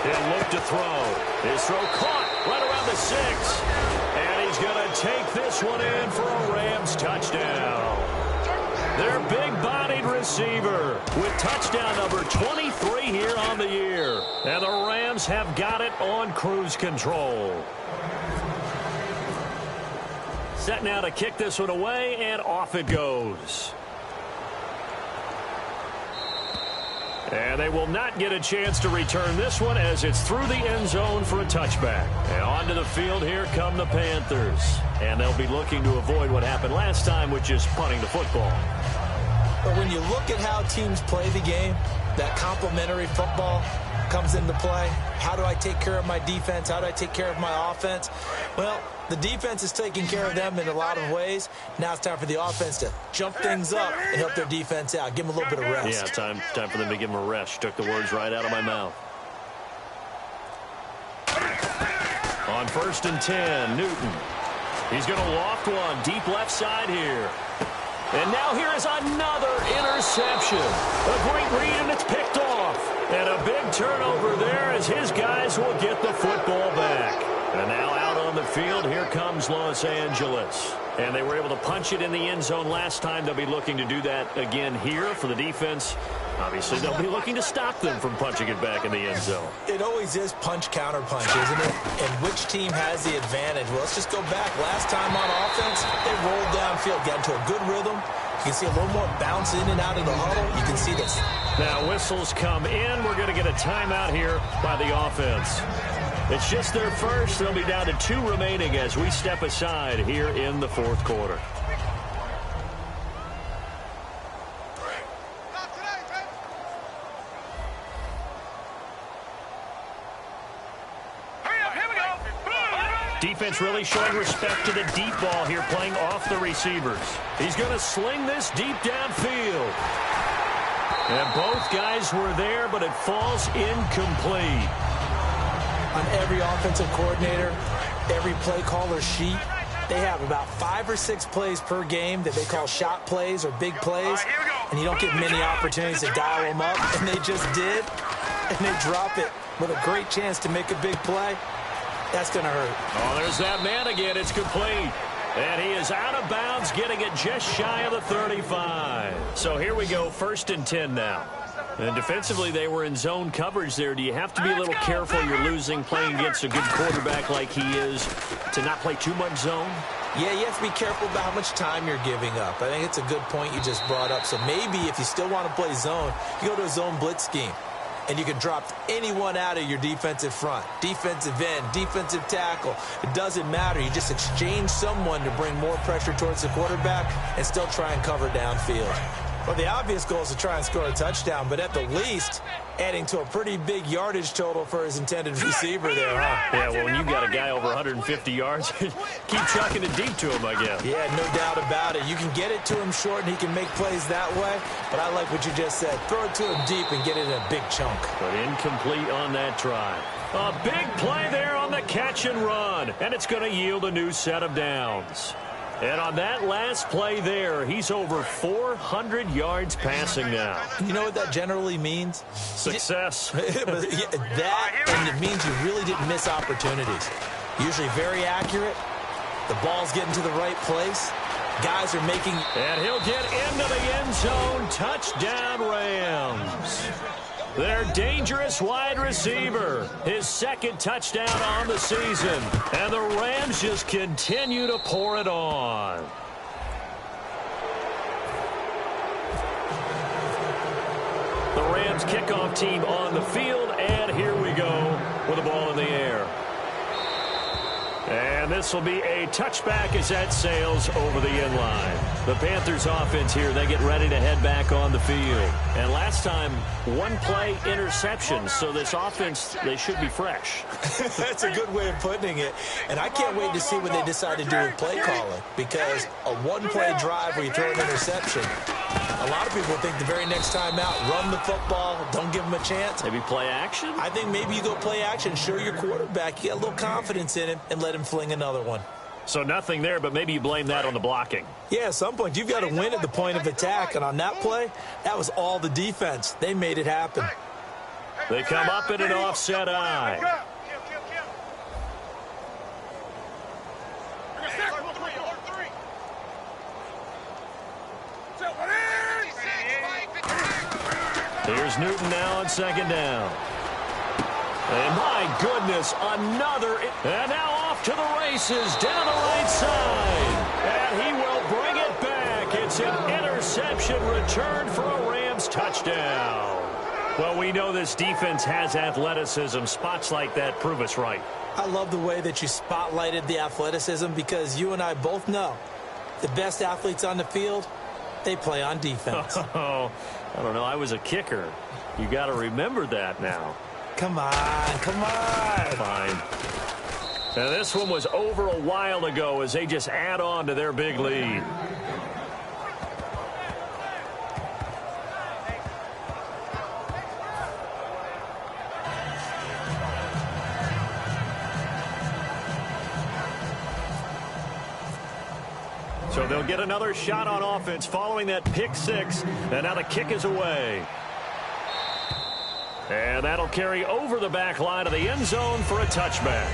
He'll look to throw. His throw caught right around the 6. And he's going to take this one in for a Rams touchdown. Their big-bodied receiver with touchdown number 23 here on the year. And the Rams have got it on cruise control. Set now to kick this one away, and off it goes. And they will not get a chance to return this one as it's through the end zone for a touchback. And onto the field, here come the Panthers. And they'll be looking to avoid what happened last time, which is punting the football. But when you look at how teams play the game, that complementary football comes into play. How do I take care of my defense? How do I take care of my offense? Well, the defense is taking care of them in a lot of ways. Now it's time for the offense to jump things up and help their defense out. Give them a little bit of rest. Yeah, time for them to give them a rest. Took the words right out of my mouth. On 1st and 10, Newton. He's going to loft one deep left side here. And now here is another interception. A great read, and it's picked off. And a big turnover there as his guys will get the football back. And now out on the field, here comes Los Angeles. And they were able to punch it in the end zone last time. They'll be looking to do that again here for the defense. Obviously, they'll be looking to stop them from punching it back in the end zone. It always is punch-counter-punch, isn't it? And which team has the advantage? Well, let's just go back. Last time on offense, they rolled downfield, got into a good rhythm. You can see a little more bounce in and out of the huddle. You can see this. Now whistles come in. We're going to get a timeout here by the offense. It's just their first. They'll be down to 2 remaining as we step aside here in the 4th quarter. Defense really showing respect to the deep ball here, playing off the receivers. He's going to sling this deep downfield. And both guys were there, but it falls incomplete. On every offensive coordinator, every play caller sheet, they have about 5 or 6 plays per game that they call shot plays or big plays, and you don't get many opportunities to dial them up, and they just did, and they drop it with a great chance to make a big play. That's going to hurt. Oh, there's that man again. It's complete. And he is out of bounds, getting it just shy of the 35. So here we go, 1st and 10 now. And defensively, they were in zone coverage there. Do you have to be a little careful? You're losing, playing against a good quarterback like he is, to not play too much zone? Yeah, you have to be careful about how much time you're giving up. I think it's a good point you just brought up. So maybe if you still want to play zone, you go to a zone blitz scheme. And you can drop anyone out of your defensive front. Defensive end, defensive tackle. It doesn't matter. You just exchange someone to bring more pressure towards the quarterback and still try and cover downfield. Well, the obvious goal is to try and score a touchdown, but at the least, adding to a pretty big yardage total for his intended receiver there, huh? Yeah, well, when you've got a guy over 150 yards, keep chucking it deep to him, I guess. Yeah, no doubt about it. You can get it to him short, and he can make plays that way, but I like what you just said. Throw it to him deep and get it in a big chunk. But incomplete on that try. A big play there on the catch and run, and it's going to yield a new set of downs. And on that last play there, he's over 400 yards passing now. You know what that generally means? Success. That, and it means you really didn't miss opportunities. Usually very accurate. The ball's getting to the right place. Guys are making... And he'll get into the end zone. Touchdown, Rams. Their dangerous wide receiver. His 2nd touchdown on the season. And the Rams just continue to pour it on. The Rams kickoff team on the field. And here we go with the ball in the air. And this will be a touchback as that sails over the end line. The Panthers offense here, they get ready to head back on the field. And last time, one play interception, so this offense, they should be fresh. That's a good way of putting it. And I can't wait to see what they decide to do with play calling, because a one-play drive where you throw an interception, a lot of people think the very next time out, run the football, don't give them a chance. Maybe play action? I think maybe you go play action, show your quarterback, you get a little confidence in him, and let him fling another one. So nothing there, but maybe you blame that on the blocking. Yeah, at some point, you've got to win at the point of attack. And on that play, that was all the defense. They made it happen. They come up in an offset eye. Here's Newton now on second down. And my goodness, another. And now off to the races down the right side. And he will bring it back. It's an interception return for a Rams touchdown. Well, we know this defense has athleticism. Spots like that prove us right. I love the way that you spotlighted the athleticism, because you and I both know the best athletes on the field, they play on defense. Oh, I don't know. I was a kicker. You got to remember that now. Come on, come on. Fine. Now, this one was over a while ago as they just add on to their big lead. So they'll get another shot on offense following that pick six. And now the kick is away. And that'll carry over the back line of the end zone for a touchback.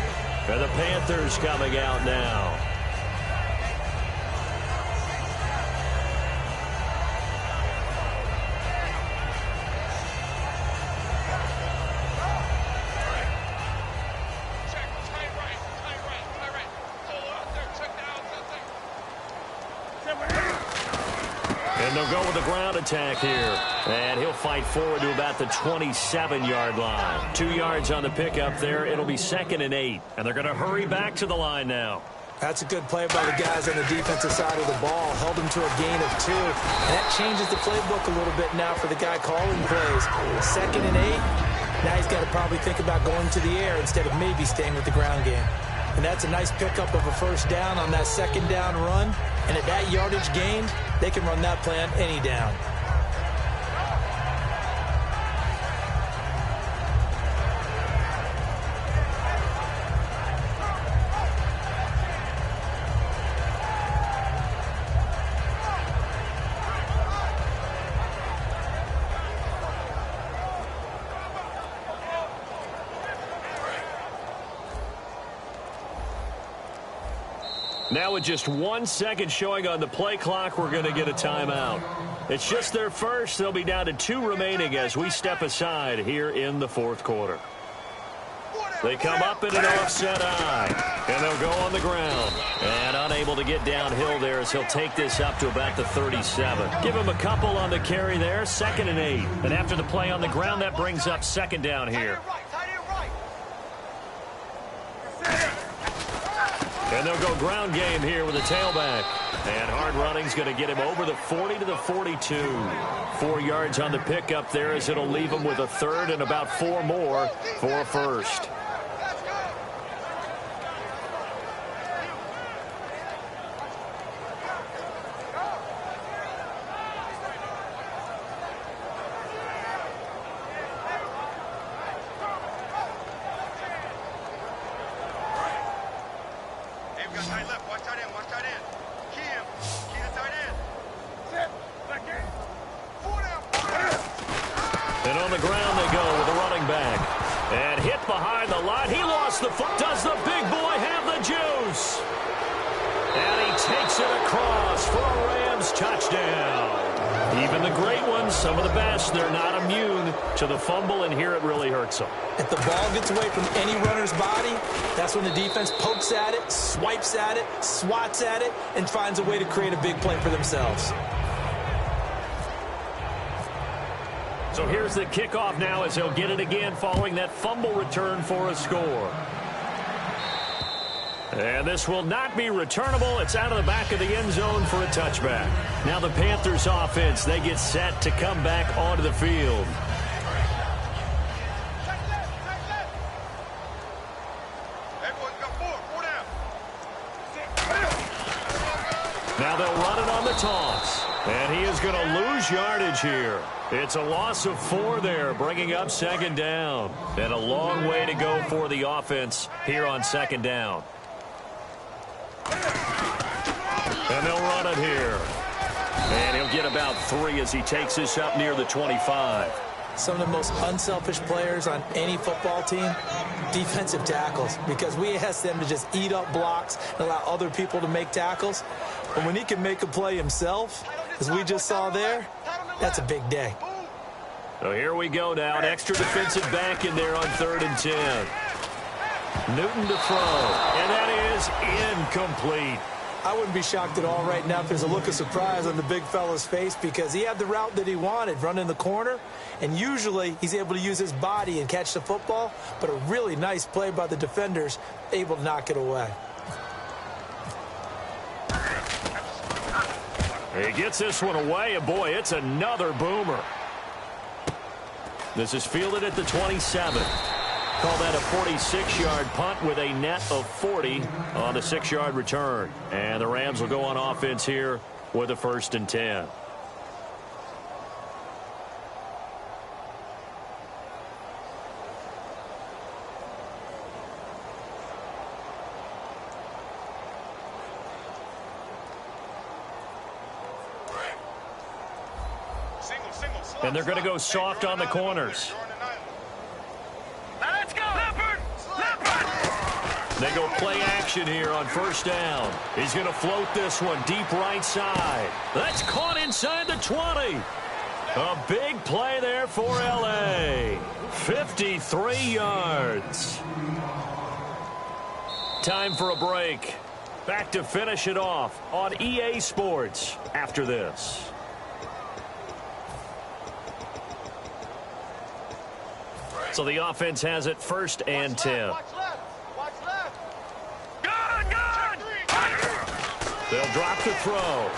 And the Panthers coming out now. And they'll go with the ground attack here. And he'll fight forward to about the 27-yard line. 2 yards on the pickup there. It'll be 2nd and 8. And they're going to hurry back to the line now. That's a good play by the guys on the defensive side of the ball. Held them to a gain of 2. And that changes the playbook a little bit now for the guy calling plays. 2nd and 8. Now he's got to probably think about going to the air instead of maybe staying with the ground game. And that's a nice pickup of a first down on that second down run. And at that yardage gained, they can run that play on any down. Now with just 1 second showing on the play clock, we're going to get a timeout. It's just their first. They'll be down to 2 remaining as we step aside here in the fourth quarter. They come up in an offset eye, and they'll go on the ground. And unable to get downhill there as he'll take this up to about the 37. Give him a couple on the carry there, 2nd and 8. And after the play on the ground, that brings up 2nd down here. And they'll go ground game here with a tailback. And hard running's going to get him over the 40 to the 42. 4 yards on the pickup there as it'll leave him with a 3rd and about 4 more for a first. And on the ground they go with the running back. And hit behind the line. He lost the foot. Does the big boy have the juice? And he takes it across for a Rams touchdown. Even the great ones, some of the best, they're not immune to the fumble, and here it really hurts them. If the ball gets away from any runner's body, that's when the defense pokes at it, swipes at it, swats at it, and finds a way to create a big play for themselves. So here's the kickoff now as he'll get it again following that fumble return for a score. And this will not be returnable. It's out of the back of the end zone for a touchback. Now the Panthers offense, they get set to come back onto the field. Now they'll run it on the toss. And he is going to lose yardage here. It's a loss of 4 there, bringing up second down. And a long way to go for the offense here on second down. And they'll run it here. And he'll get about 3 as he takes this up near the 25. Some of the most unselfish players on any football team, defensive tackles, because we ask them to just eat up blocks and allow other people to make tackles. But when he can make a play himself, as we just saw there, that's a big day. So here we go now. An extra defensive back in there on 3rd and 10. Newton to throw. And that is incomplete. I wouldn't be shocked at all right now if there's a look of surprise on the big fella's face, because he had the route that he wanted, run in the corner, and usually he's able to use his body and catch the football, but a really nice play by the defenders, able to knock it away. He gets this one away, and boy, it's another boomer. This is fielded at the 27. Call that a 46-yard punt with a net of 40 on the 6-yard return. And the Rams will go on offense here with a 1st and 10. And they're going to go soft on the corners. They go play action here on 1st down. He's going to float this one deep right side. That's caught inside the 20. A big play there for L.A. 53 yards. Time for a break. Back to finish it off on EA Sports after this. So the offense has it 1st and 10. They'll drop the throw.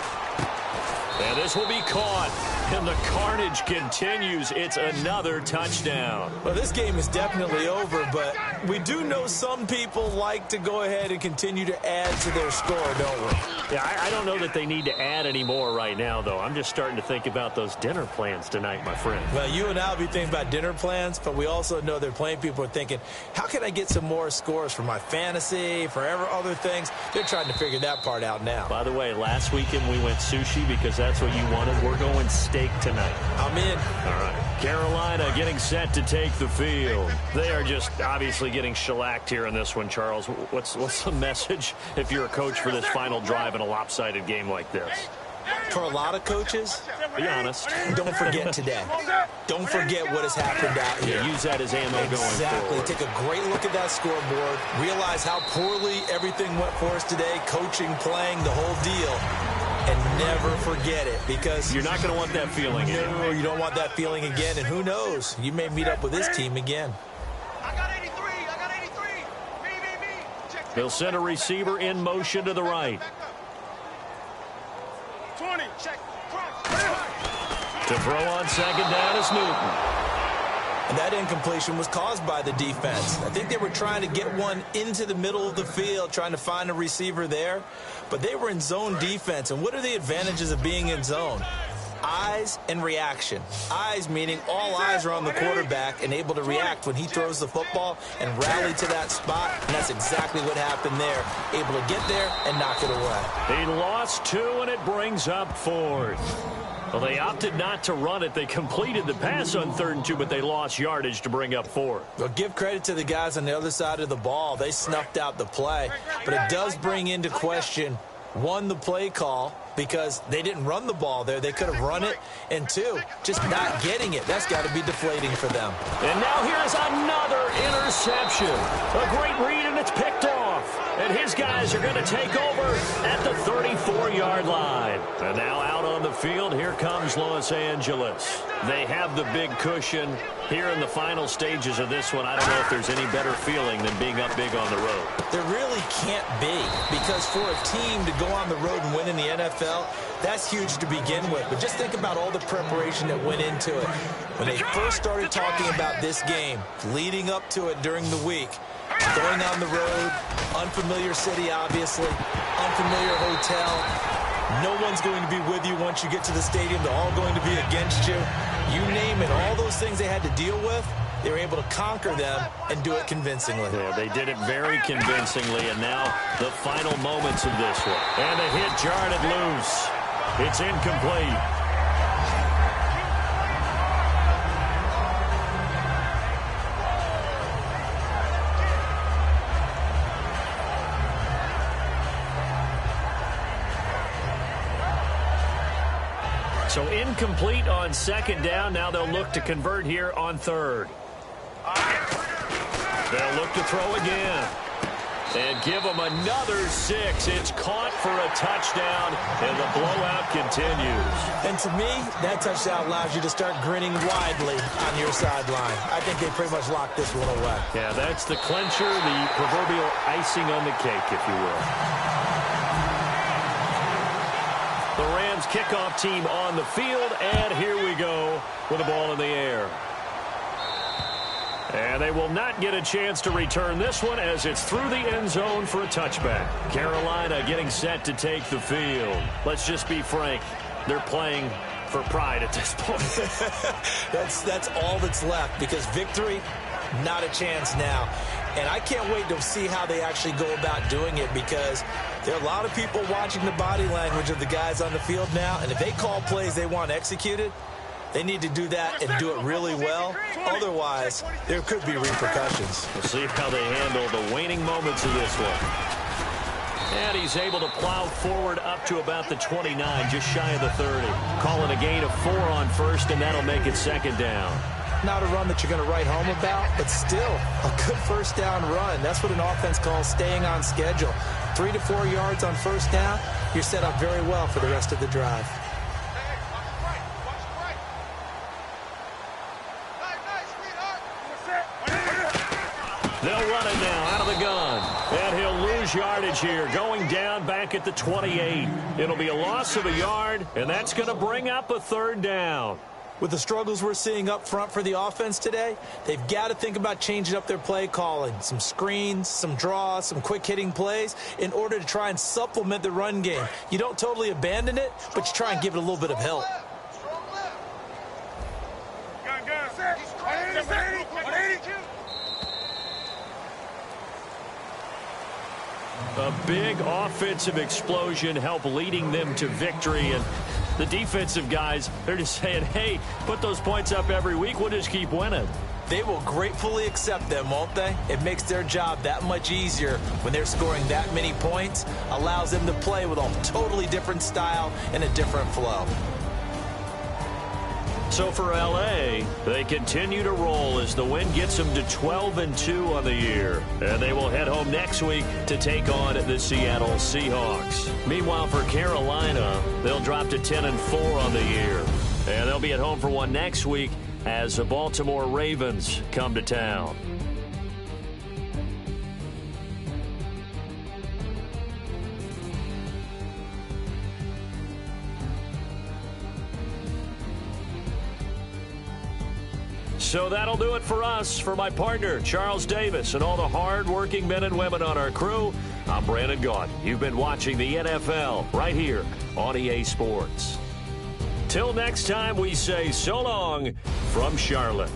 And this will be caught. And the carnage continues. It's another touchdown. Well, this game is definitely over, but we do know some people like to go ahead and continue to add to their score, don't we? Yeah, I don't know that they need to add any more right now, though. I'm just starting to think about those dinner plans tonight, my friend. Well, you and I will be thinking about dinner plans, but we also know they're playing people are thinking, how can I get some more scores for my fantasy, for other things? They're trying to figure that part out now. By the way, last weekend we went sushi because that's what you wanted. We're going steak tonight. I'm in. All right. Carolina getting set to take the field. They are just obviously getting shellacked here in this one, Charles. What's the message if you're a coach for this final drive in a lopsided game like this? For a lot of coaches, be honest. Don't forget today. Don't forget what has happened out here. Yeah, use that as ammo going forward. Exactly. Take a great look at that scoreboard. Realize how poorly everything went for us today. Coaching, playing, the whole deal. And never forget it, because you're not going to want that feeling again. No, you don't want that feeling again. And who knows? You may meet up with this team again. I got 83. I got 83. Me. Check. They'll send a receiver in motion to the right. 20. Check. To throw on 2nd down is Newton. And that incompletion was caused by the defense. I think they were trying to get one into the middle of the field, trying to find a receiver there. But they were in zone defense. And what are the advantages of being in zone? Eyes and reaction. Eyes meaning all eyes are on the quarterback and able to react when he throws the football and rally to that spot. And that's exactly what happened there. Able to get there and knock it away. He lost 2, and it brings up 4th. Well, they opted not to run it. They completed the pass on 3rd and 2, but they lost yardage to bring up 4th. Well, give credit to the guys on the other side of the ball. They snuffed out the play. But it does bring into question, 1, the play call, because they didn't run the ball there. They could have run it. And 2, just not getting it. That's got to be deflating for them. And now here's another interception. A great read, and it's picked off. And his guys are going to take over at the 34-yard line. And now out on the field, here comes Los Angeles. They have the big cushion. Here in the final stages of this one, I don't know if there's any better feeling than being up big on the road. There really can't be, because for a team to go on the road and win in the NFL, that's huge to begin with. But just think about all the preparation that went into it. When they first started talking about this game, leading up to it during the week, going on the road, unfamiliar city, obviously, unfamiliar hotel. No one's going to be with you once you get to the stadium. They're all going to be against you. You name it, all those things they had to deal with, they were able to conquer them and do it convincingly. Yeah, they did it very convincingly, and now the final moments of this one. And the hit jarred it loose. It's incomplete. So incomplete on second down. Now they'll look to convert here on third. They'll look to throw again. And give them another 6. It's caught for a touchdown, and the blowout continues. And to me, that touchdown allows you to start grinning widely on your sideline. I think they pretty much locked this one away. Yeah, that's the clincher, the proverbial icing on the cake, if you will. The Rams kickoff team on the field, and here we go with the ball in the air. And they will not get a chance to return this one as it's through the end zone for a touchback. Carolina getting set to take the field. Let's just be frank. They're playing for pride at this point. That's all that's left, because victory, not a chance now. And I can't wait to see how they actually go about doing it, because there are a lot of people watching the body language of the guys on the field now, and if they call plays they want executed, they need to do that and do it really well. Otherwise, there could be repercussions. We'll see how they handle the waning moments of this one. And he's able to plow forward up to about the 29, just shy of the 30. Calling a gain of 4 on first, and that'll make it second down. Not a run that you're going to write home about, but still a good first down run. That's what an offense calls staying on schedule. 3 to 4 yards on first down, you're set up very well for the rest of the drive. They'll run it now out of the gun. And he'll lose yardage here, going down back at the 28. It'll be a loss of a yard, and that's going to bring up a third down. With the struggles we're seeing up front for the offense today, they've got to think about changing up their play calling. Some screens, some draws, some quick-hitting plays in order to try and supplement the run game. You don't totally abandon it, but you try and give it a little bit of help. A big offensive explosion helped leading them to victory, and the defensive guys, they're just saying, hey, put those points up every week, we'll just keep winning. They will gratefully accept them, won't they? It makes their job that much easier when they're scoring that many points, allows them to play with a totally different style and a different flow. So for L.A., they continue to roll as the win gets them to 12-2 on the year. And they will head home next week to take on the Seattle Seahawks. Meanwhile, for Carolina, they'll drop to 10-4 on the year. And they'll be at home for one next week as the Baltimore Ravens come to town. So that'll do it for us. For my partner, Charles Davis, and all the hard-working men and women on our crew, I'm Brandon Gaudin. You've been watching the NFL right here on EA Sports. Till next time, we say so long from Charlotte.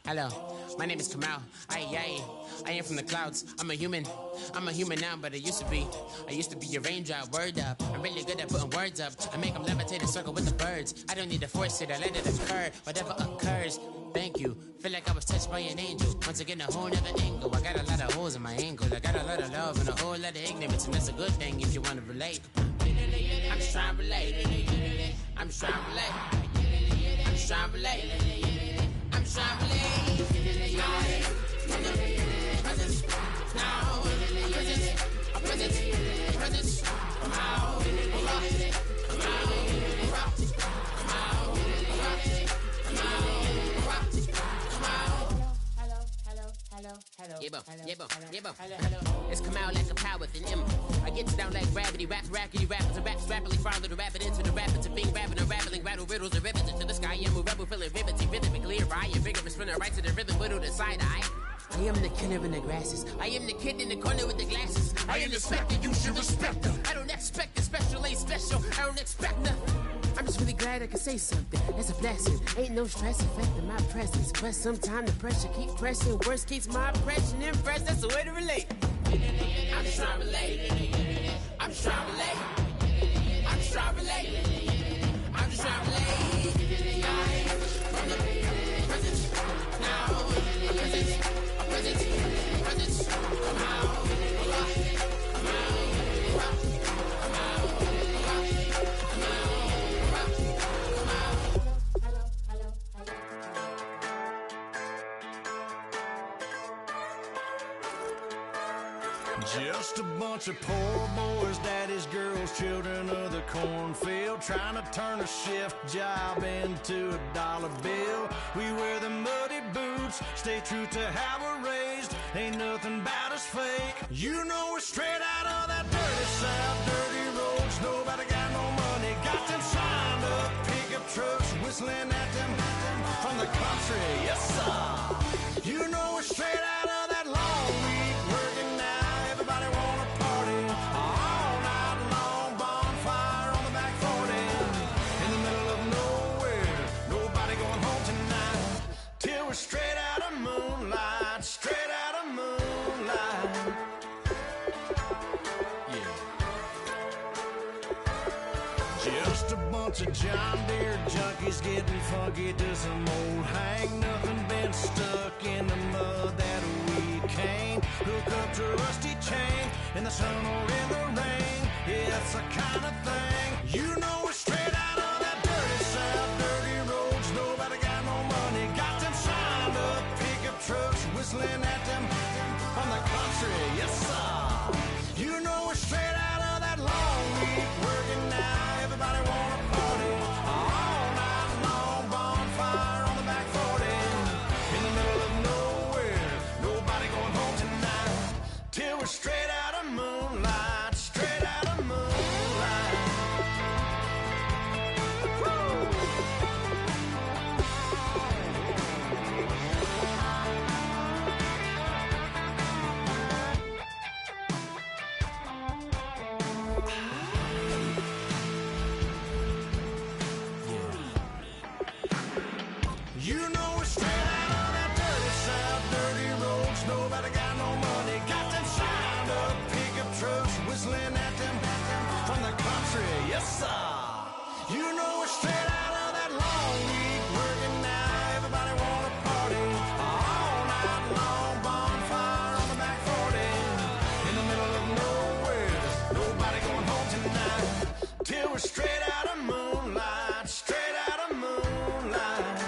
Hello, my name is Kamal. Aye, aye. I am from the clouds. I'm a human now, but I used to be a raindrop. Word up, I'm really good at putting words up. I make them levitate and circle with the birds. I don't need to force it, I let it occur. Whatever occurs, thank you. Feel like I was touched by an angel. Once again, a whole nother angle. I got a lot of holes in my ankles. I got a lot of love and a whole lot of ignorance, and that's a good thing if you want to relate. I'm just trying to relate. I'm just trying to relate. I'm just trying to relate. I'm just trying to relate. Presence. Now. Presence. Come out. It's come out like a power with an M. I get down like gravity, rackety rappers and raps rapidly follow the rapid into the rapids of being rapping and rattling, rattle riddles and rivets into the sky. I'm a rebel, feeling rivety, rhythmically right, a vigorous spinner right to the rhythm, widow the side eye. I am the killer in the grasses. I am the kid in the corner with the glasses. I am the spectre, you should respect her. I don't expect the special, ain't special. I don't expect nothing. I'm just really glad I can say something. That's a blessing. Ain't no stress affecting my presence. But sometimes the pressure keep pressing. Worst keeps my impression impressed. That's the way to relate. I'm just trying to relate. I'm just trying to relate. I'm just trying to relate. I'm just trying to relate. From the presence now. Presence. Come out. Just a bunch of poor boys, daddies, girls, children of the cornfield, trying to turn a shift job into a dollar bill. We wear the muddy boots, stay true to how we're raised. Ain't nothing about us fake. You know we're straight out of that dirty south, dirty roads. Nobody got no money, got them signed up. Pickup trucks whistling at them from the country. Yes, sir. You know we're straight out of that long week working now. Everybody wanna party all night long. Bonfire on the back 40 in the middle of nowhere. Nobody going home tonight till we're straight out of moonlight. Straight out of moonlight. Yeah. Just a bunch of John Deere junkies getting funky to some old hang. Nothing been stuck in the mud that we can't hook up to a rusty chain in the sun or in the rain. Yeah, it's the kind of thing. You know we're straight out of that dirty south, dirty roads. Nobody got no money, got them signed up. Pickup trucks whistling at them from the country. Yes, sir. You know we're straight out of that long week working now. Everybody wanna party all night long. Bonfire on the back 40 in the middle of nowhere. Nobody going home tonight till we're straight out of moonlight. Straight out of moonlight. Woo! You know we're straight out of that dirty south, dirty roads. Nobody got no money, got them signed up. Pickup trucks whistling at them from the country. Yes, sir. You know we're straight out of that long week working now. Everybody wanna party all night long. Bonfire on the back 40 in the middle of nowhere. Nobody going home tonight till we're straight out of moonlight. Straight out of moonlight.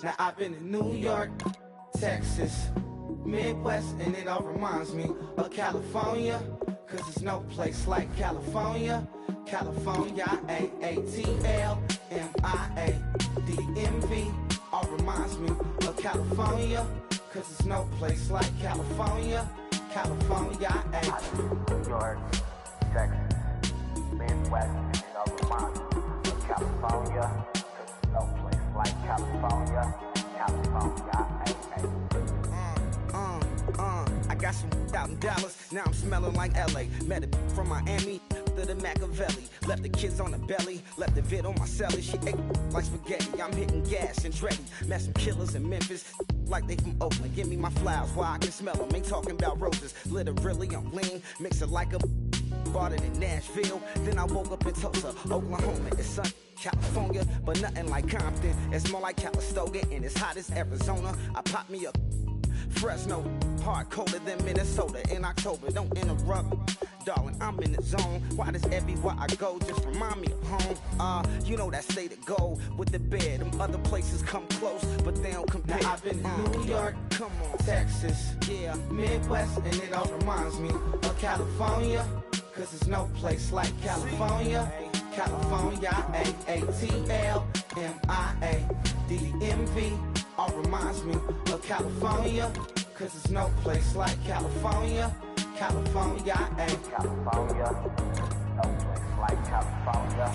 Now I've been in New York, Texas, Midwest, and it all reminds me of California, cause there's no place like California. California, AATLMIADMV, all reminds me of California, cause there's no place like California. California, New York, Texas, Midwest, and it all reminds me of California, cause there's no place like California. California, I got some out in Dallas, now I'm smelling like LA. Met a from Miami to the Machiavelli. Left the kids on the belly, left the vid on my celly. She ate like spaghetti, I'm hitting gas and Dreddy. Met some killers in Memphis, like they from Oakland. Give me my flowers while I can smell them. Ain't talking about roses, literally I'm lean. Mix it like a bought it in Nashville. Then I woke up in Tulsa, Oklahoma. It's sun, California, but nothing like Compton. It's more like Calistoga and it's hot as Arizona. I pop me up Fresno, hard colder than Minnesota in October. Don't interrupt, darling, I'm in the zone. Why does everywhere I go just remind me of home? You know that state of gold with the bed. Them other places come close, but they don't compare. Now I've been in New York, come on, Texas, yeah, Midwest, and it all reminds me of California, cause there's no place like California. California, AATLMIADMV, all reminds me of California, cause there's no place like California. California, California, no place like California.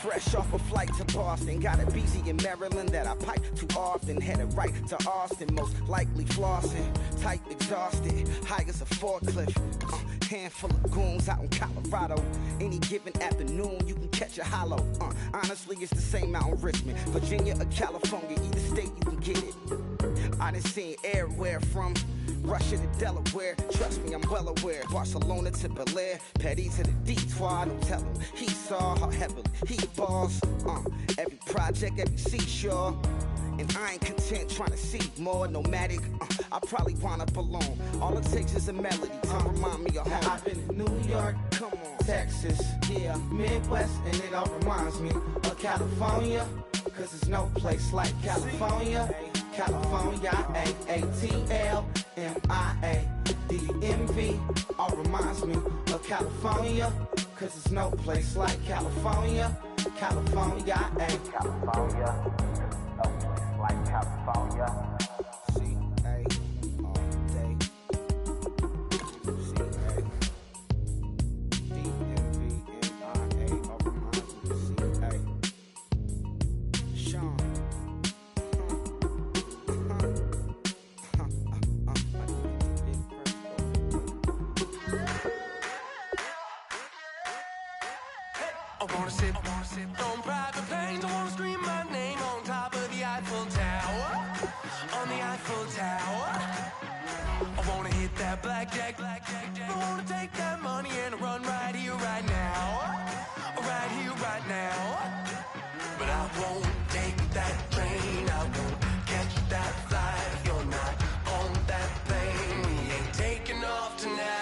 Fresh off a flight to Boston, got a BZ in Maryland that I pipe too often. Headed right to Austin, most likely flossing. Tight, exhausted, high as a forklift. Handful of goons out in Colorado. Any given afternoon, you can catch a hollow. Honestly, it's the same out in Richmond, Virginia or California. Either state, you can get it. I done seen everywhere from Russia to Delaware. Trust me, I'm well aware. Barcelona to Bel Air, Petty to the Detroit. Don't tell him he saw how heavily he balls. Every project, every seashore. And I ain't content trying to see more nomadic. I probably wind up alone. All it takes is a melody to remind me of home. I've been in New York, come on, Texas, yeah, Midwest, and it all reminds me of California, cause there's no place like California. California, AATLMIADMV, all reminds me of California, cause there's no place like California. California, California, no place like California. C-A, all day. C-A, D-M-V-N-I-A, all reminds me of C-A. Sean. I wanna sip on private planes. I wanna scream my name on top of the Eiffel Tower. On the Eiffel Tower. I wanna hit that blackjack. I wanna take that money and run right here, right now. Right here, right now. But I won't take that train. I won't catch that flight if you're not on that plane. We ain't taking off tonight.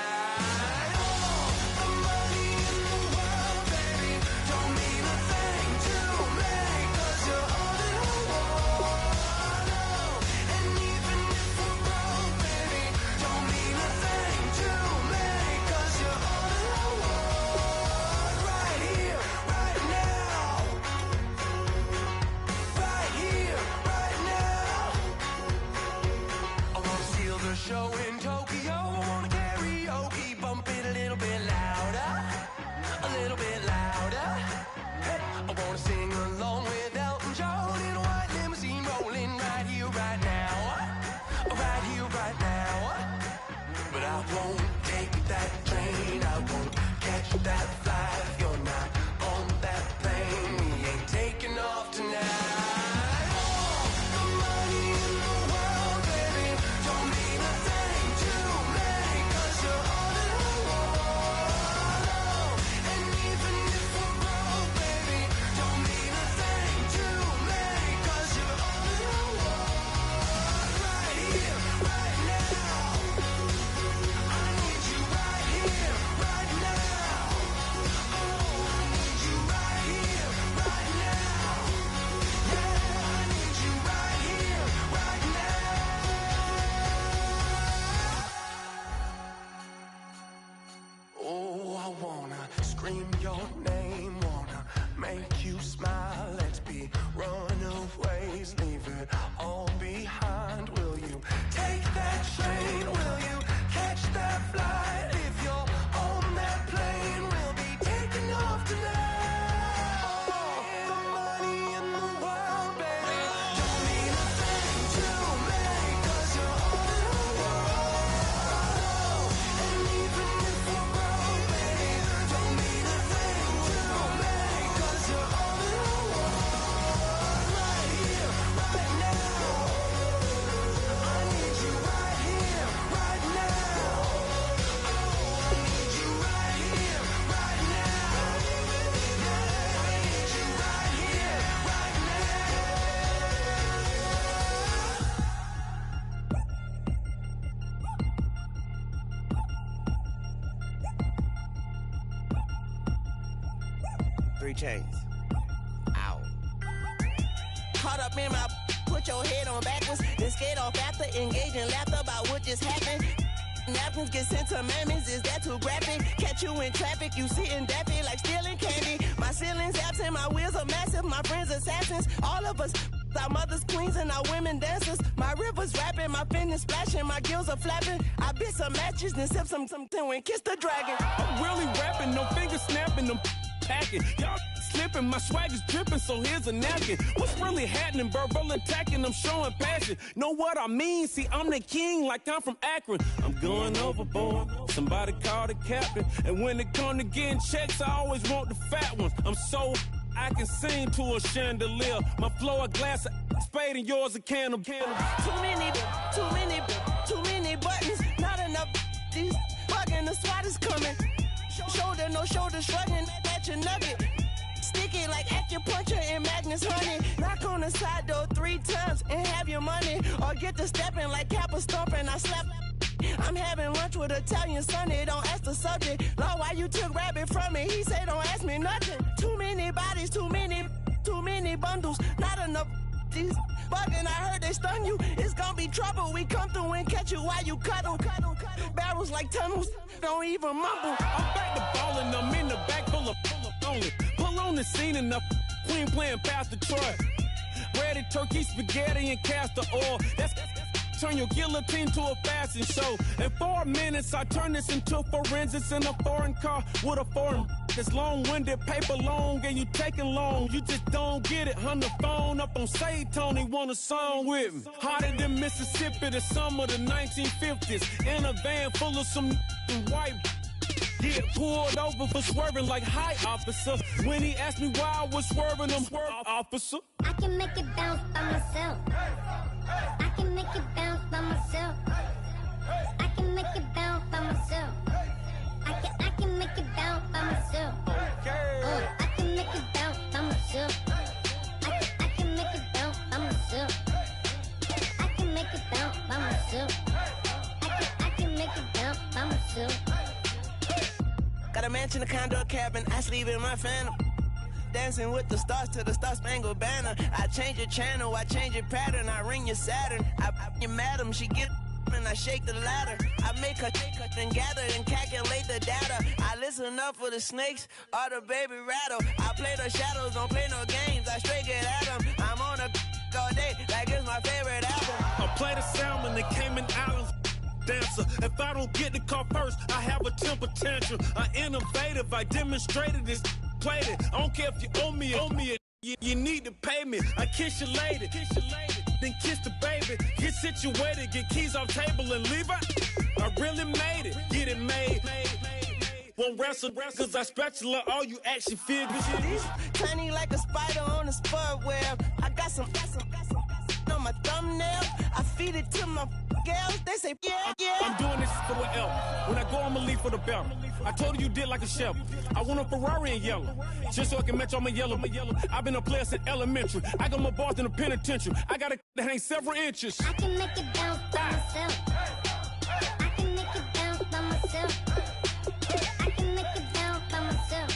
Show in Tokyo, I wanna karaoke, bump it a little bit louder, a little bit louder. Hey, I wanna sing along with Elton John in a white limousine, rolling right here, right now, right here, right now. But I won't take that train, I won't catch that flight if you're not on that plane. We ain't taking off tonight. your name, wanna make you smile. Let's be runaways, leave it all behind. Will you take that train? Will you catch that flight? If you're on that plane, we'll be taking off tonight. All the money in the world, baby, don't mean a thing to me, 'cause you're all in the world. And even if we're broke, baby, don't mean a thing to me, 'cause you're all in the world. Right here, right now. I need you right here, right now. Oh, I need you right here, right now. Yeah, I need you right here, right now. 3 chains. Ow. Caught up in my, put your head on backwards, then skate off after engaging laughter about what just happened. Napkins get sent to mammies, is that too graphic? Catch you in traffic, you sitting daffy like stealing candy. My ceiling's absent, my wheels are massive, my friends assassins. All of us, our mothers queens and our women dancers. My rivers rapping, my fingers splashing, my gills are flapping. I bit some matches, then sip something and kiss the dragon. I'm really rapping, no fingers snapping, them packing. Y'all slipping, my swag is dripping, so here's a napkin. What's really happening? Verbal attacking, I'm showing passion. Know what I mean? See, I'm the king like I'm from Akron. I'm going overboard. Somebody call the captain. And when it come to getting checks, I always want the fat ones. I'm so I can sing to a chandelier. My flow a glass of spade and yours a can of candle. Too many buttons, not enough. These bugging, the SWAT is coming. Shoulder, no shoulder, shrugging at your nugget. Sticky like acupuncture and Magnus honey. Knock on the side door 3 times and have your money. Or get to stepping like Kappa stomping. I slap. I'm having lunch with Italian Sonny. Don't ask the subject. Lord, why you took rabbit from me? He say don't ask me nothing. Too many bodies, too many bundles. Not enough. These bugging, I heard they stun you. It's gonna be trouble. We come through and catch you while you cuddle. Barrels like tunnels. Don't even mumble. I'm back to ballin', I'm in the back full of only. Pull on the scene and the queen playing Pastor Troy. Ready turkey, spaghetti, and castor oil. That's turn your guillotine to a fashion show. In 4 minutes, I turn this into forensics in a foreign car with a foreign. It's long-winded, paper long, and you taking long. You just don't get it. On the phone up on Say Tony, want a song with me. Hotter than Mississippi, the summer of the 1950s. In a van full of some white. Get pulled over for swerving like hi, officer. When he asked me why I was swerving, I'm officer. I can make it bounce by myself. I can make it bounce by myself. I can make it bounce by myself. I can make it bounce by myself. I can make it bounce by myself. I can make it bounce by myself. I can make it bounce by myself. I can make it bounce by myself. Got a mansion, a condo, a cabin. I sleep in my phantom. Dancing with the stars to the Star-Spangled Banner. I change your channel, I change your pattern. I ring your Saturn. I your madam, she get and I shake the ladder. I make her and gather and calculate the data. I listen up for the snakes or the baby rattle. I play the shadows, don't play no games. I straight get at them. I'm on a all day like it's my favorite album. I play the Salmon, the Cayman Islands dancer. If I don't get the car first, I have a temper tantrum. I innovative, I demonstrated this, played it. I don't care if you owe me you need to pay me. I kiss your lady, then kiss the baby. Get situated, get keys off table and leave out. I really made it, get it made. Won't wrestle, cause I spatula all you action figures. Tiny like a spider on a spud web. I got some on my thumbnail. I feed it to my girls. They say, yeah. I'm doing this for the L. When I go, I'ma leave for the belt. I told you did like a chef. I want a Ferrari in yellow, just so I can match all my yellow. I've been a player since elementary. I got my bars in the penitentiary. I got to hang several inches. I can make it bounce by myself. I can make it bounce by myself. I can make it bounce by myself.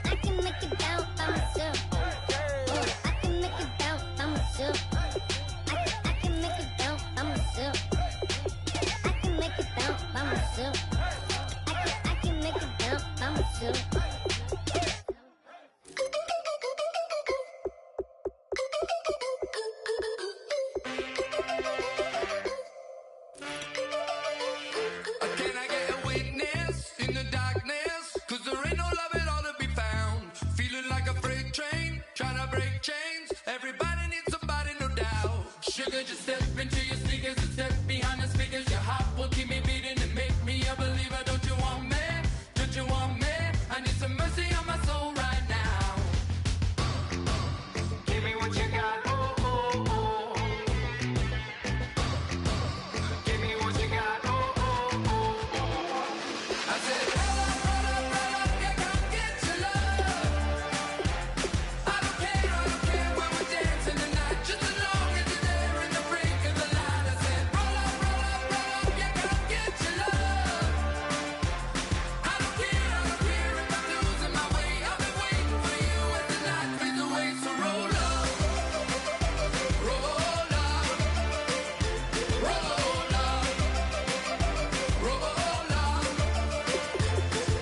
I can make it bounce by myself. I can make it bounce by myself. I can make it bounce by myself. I can make it bounce by myself. I can make it bounce by myself. just step into your sneakers and step behind the speakers. Your heart will keep me beating and make me a believer. Don't you want me? Don't you want me? I need some mercy on my soul right now. Give me what you got. Oh, oh, oh. Give me what you got. Oh, oh, oh, oh. I said, roll up, yeah, come get your love. I don't care when we're dancing tonight. Just as long as you're there in the brink of the light. I said, roll up, yeah, come get your love. I don't care if I'm losing my way. I've been waiting for you as the night fades away. So roll up, roll up, roll up, roll up.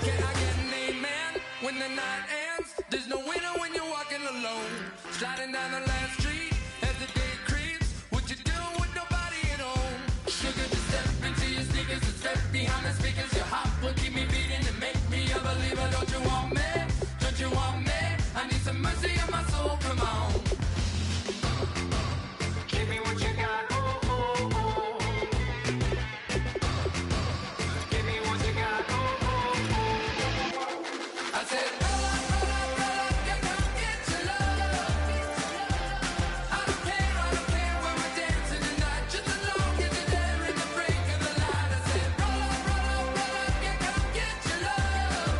Can I get an amen when the night ends? There's no winner when you're walking alone. Sliding down the last street as the day creeps. What you doing with nobody at home? Sugar, just step into your sneakers and step behind the speakers. Your heart will keep me beating and make me a believer. Don't you want me? Don't you want me? I need some mercy on my soul. Come on. Give me what you got. Oh, oh, oh. Give me what you got. Oh, oh, oh. I said, roll up, yeah, come get your love. I don't care when we're dancing tonight. Just as long as you're there in the break of the light. I said, roll up, yeah, come get your love.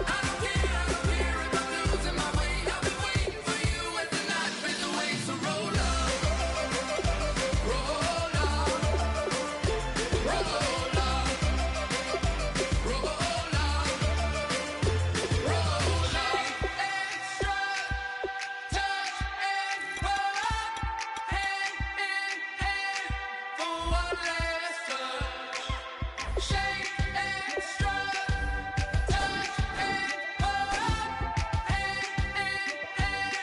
I don't care if I'm losing my way. I've been waiting for you as the night fades away. So roll up, roll up, roll up, roll up. Extra touch and pull up, hand in hand for one last touch. Shake extra touch and pull up, hand in hand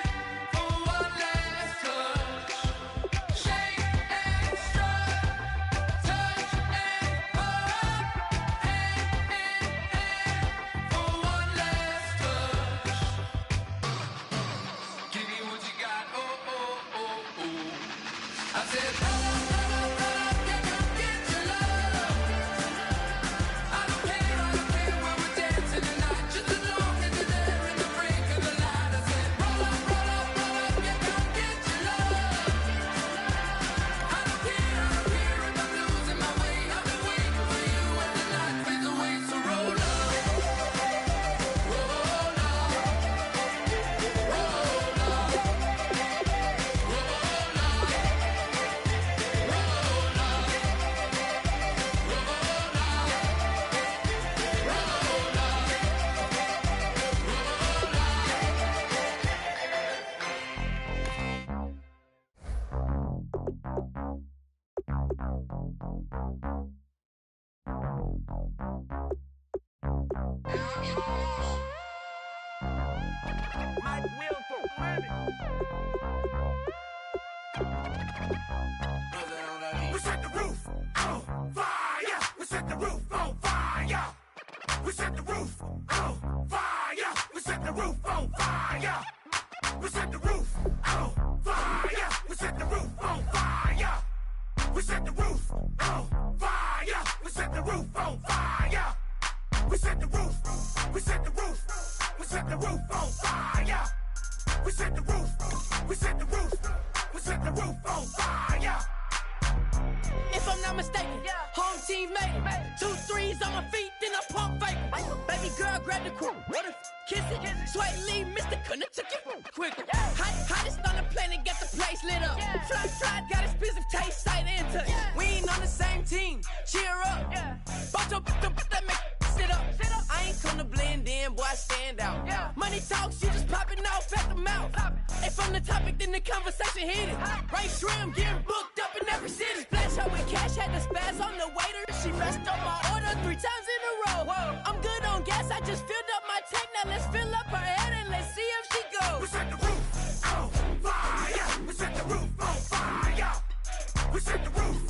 for one last touch. Shake extra touch and pull up, hand in hand for one last touch. Give me what you got. Oh, oh, oh, oh. I said, roll up, yeah, come get your love. I don't care when we're dancing tonight. Just as long as you're there in the brink of the light. I said, roll up, yeah, come get your love. I don't care if I'm losing my way. I've been waiting for you as the night fades away. So roll up, roll up, roll up, We set the roof on fire. We set the roof on fire. We set the roof on fire. We set the roof on fire. We set the roof on fire. We set the roof on fire. We set the roof on fire. We set the roof on fire. We set the roof. We set the roof. We set the roof on fire. We set the roof. We set the roof. We set the roof on fire. If I'm not mistaken, home team made it. 2 threes on my feet, then I pump fake. Baby girl, grab the crew. What if kiss it? Sway Lee, Mr. Couldn't took it quicker. Hottest on the planet, got the place lit up. Fly, got expensive taste, sight and touch. We ain't on the same team, cheer up. Both up, that make sit up. I ain't come to blend in, boy, I stand out. Money talks, you just popping off at the mouth. If I'm the topic, then the conversation heated. Right shrimp, getting booked up in every city. Splash out with cash, had to spaz on the waiter. She messed up my order 3 times in a row. I'm good on gas, I just filled up my tank. Now let's fill up her head and let's see if she goes. We set the roof on fire. We set the roof on fire. We set the roof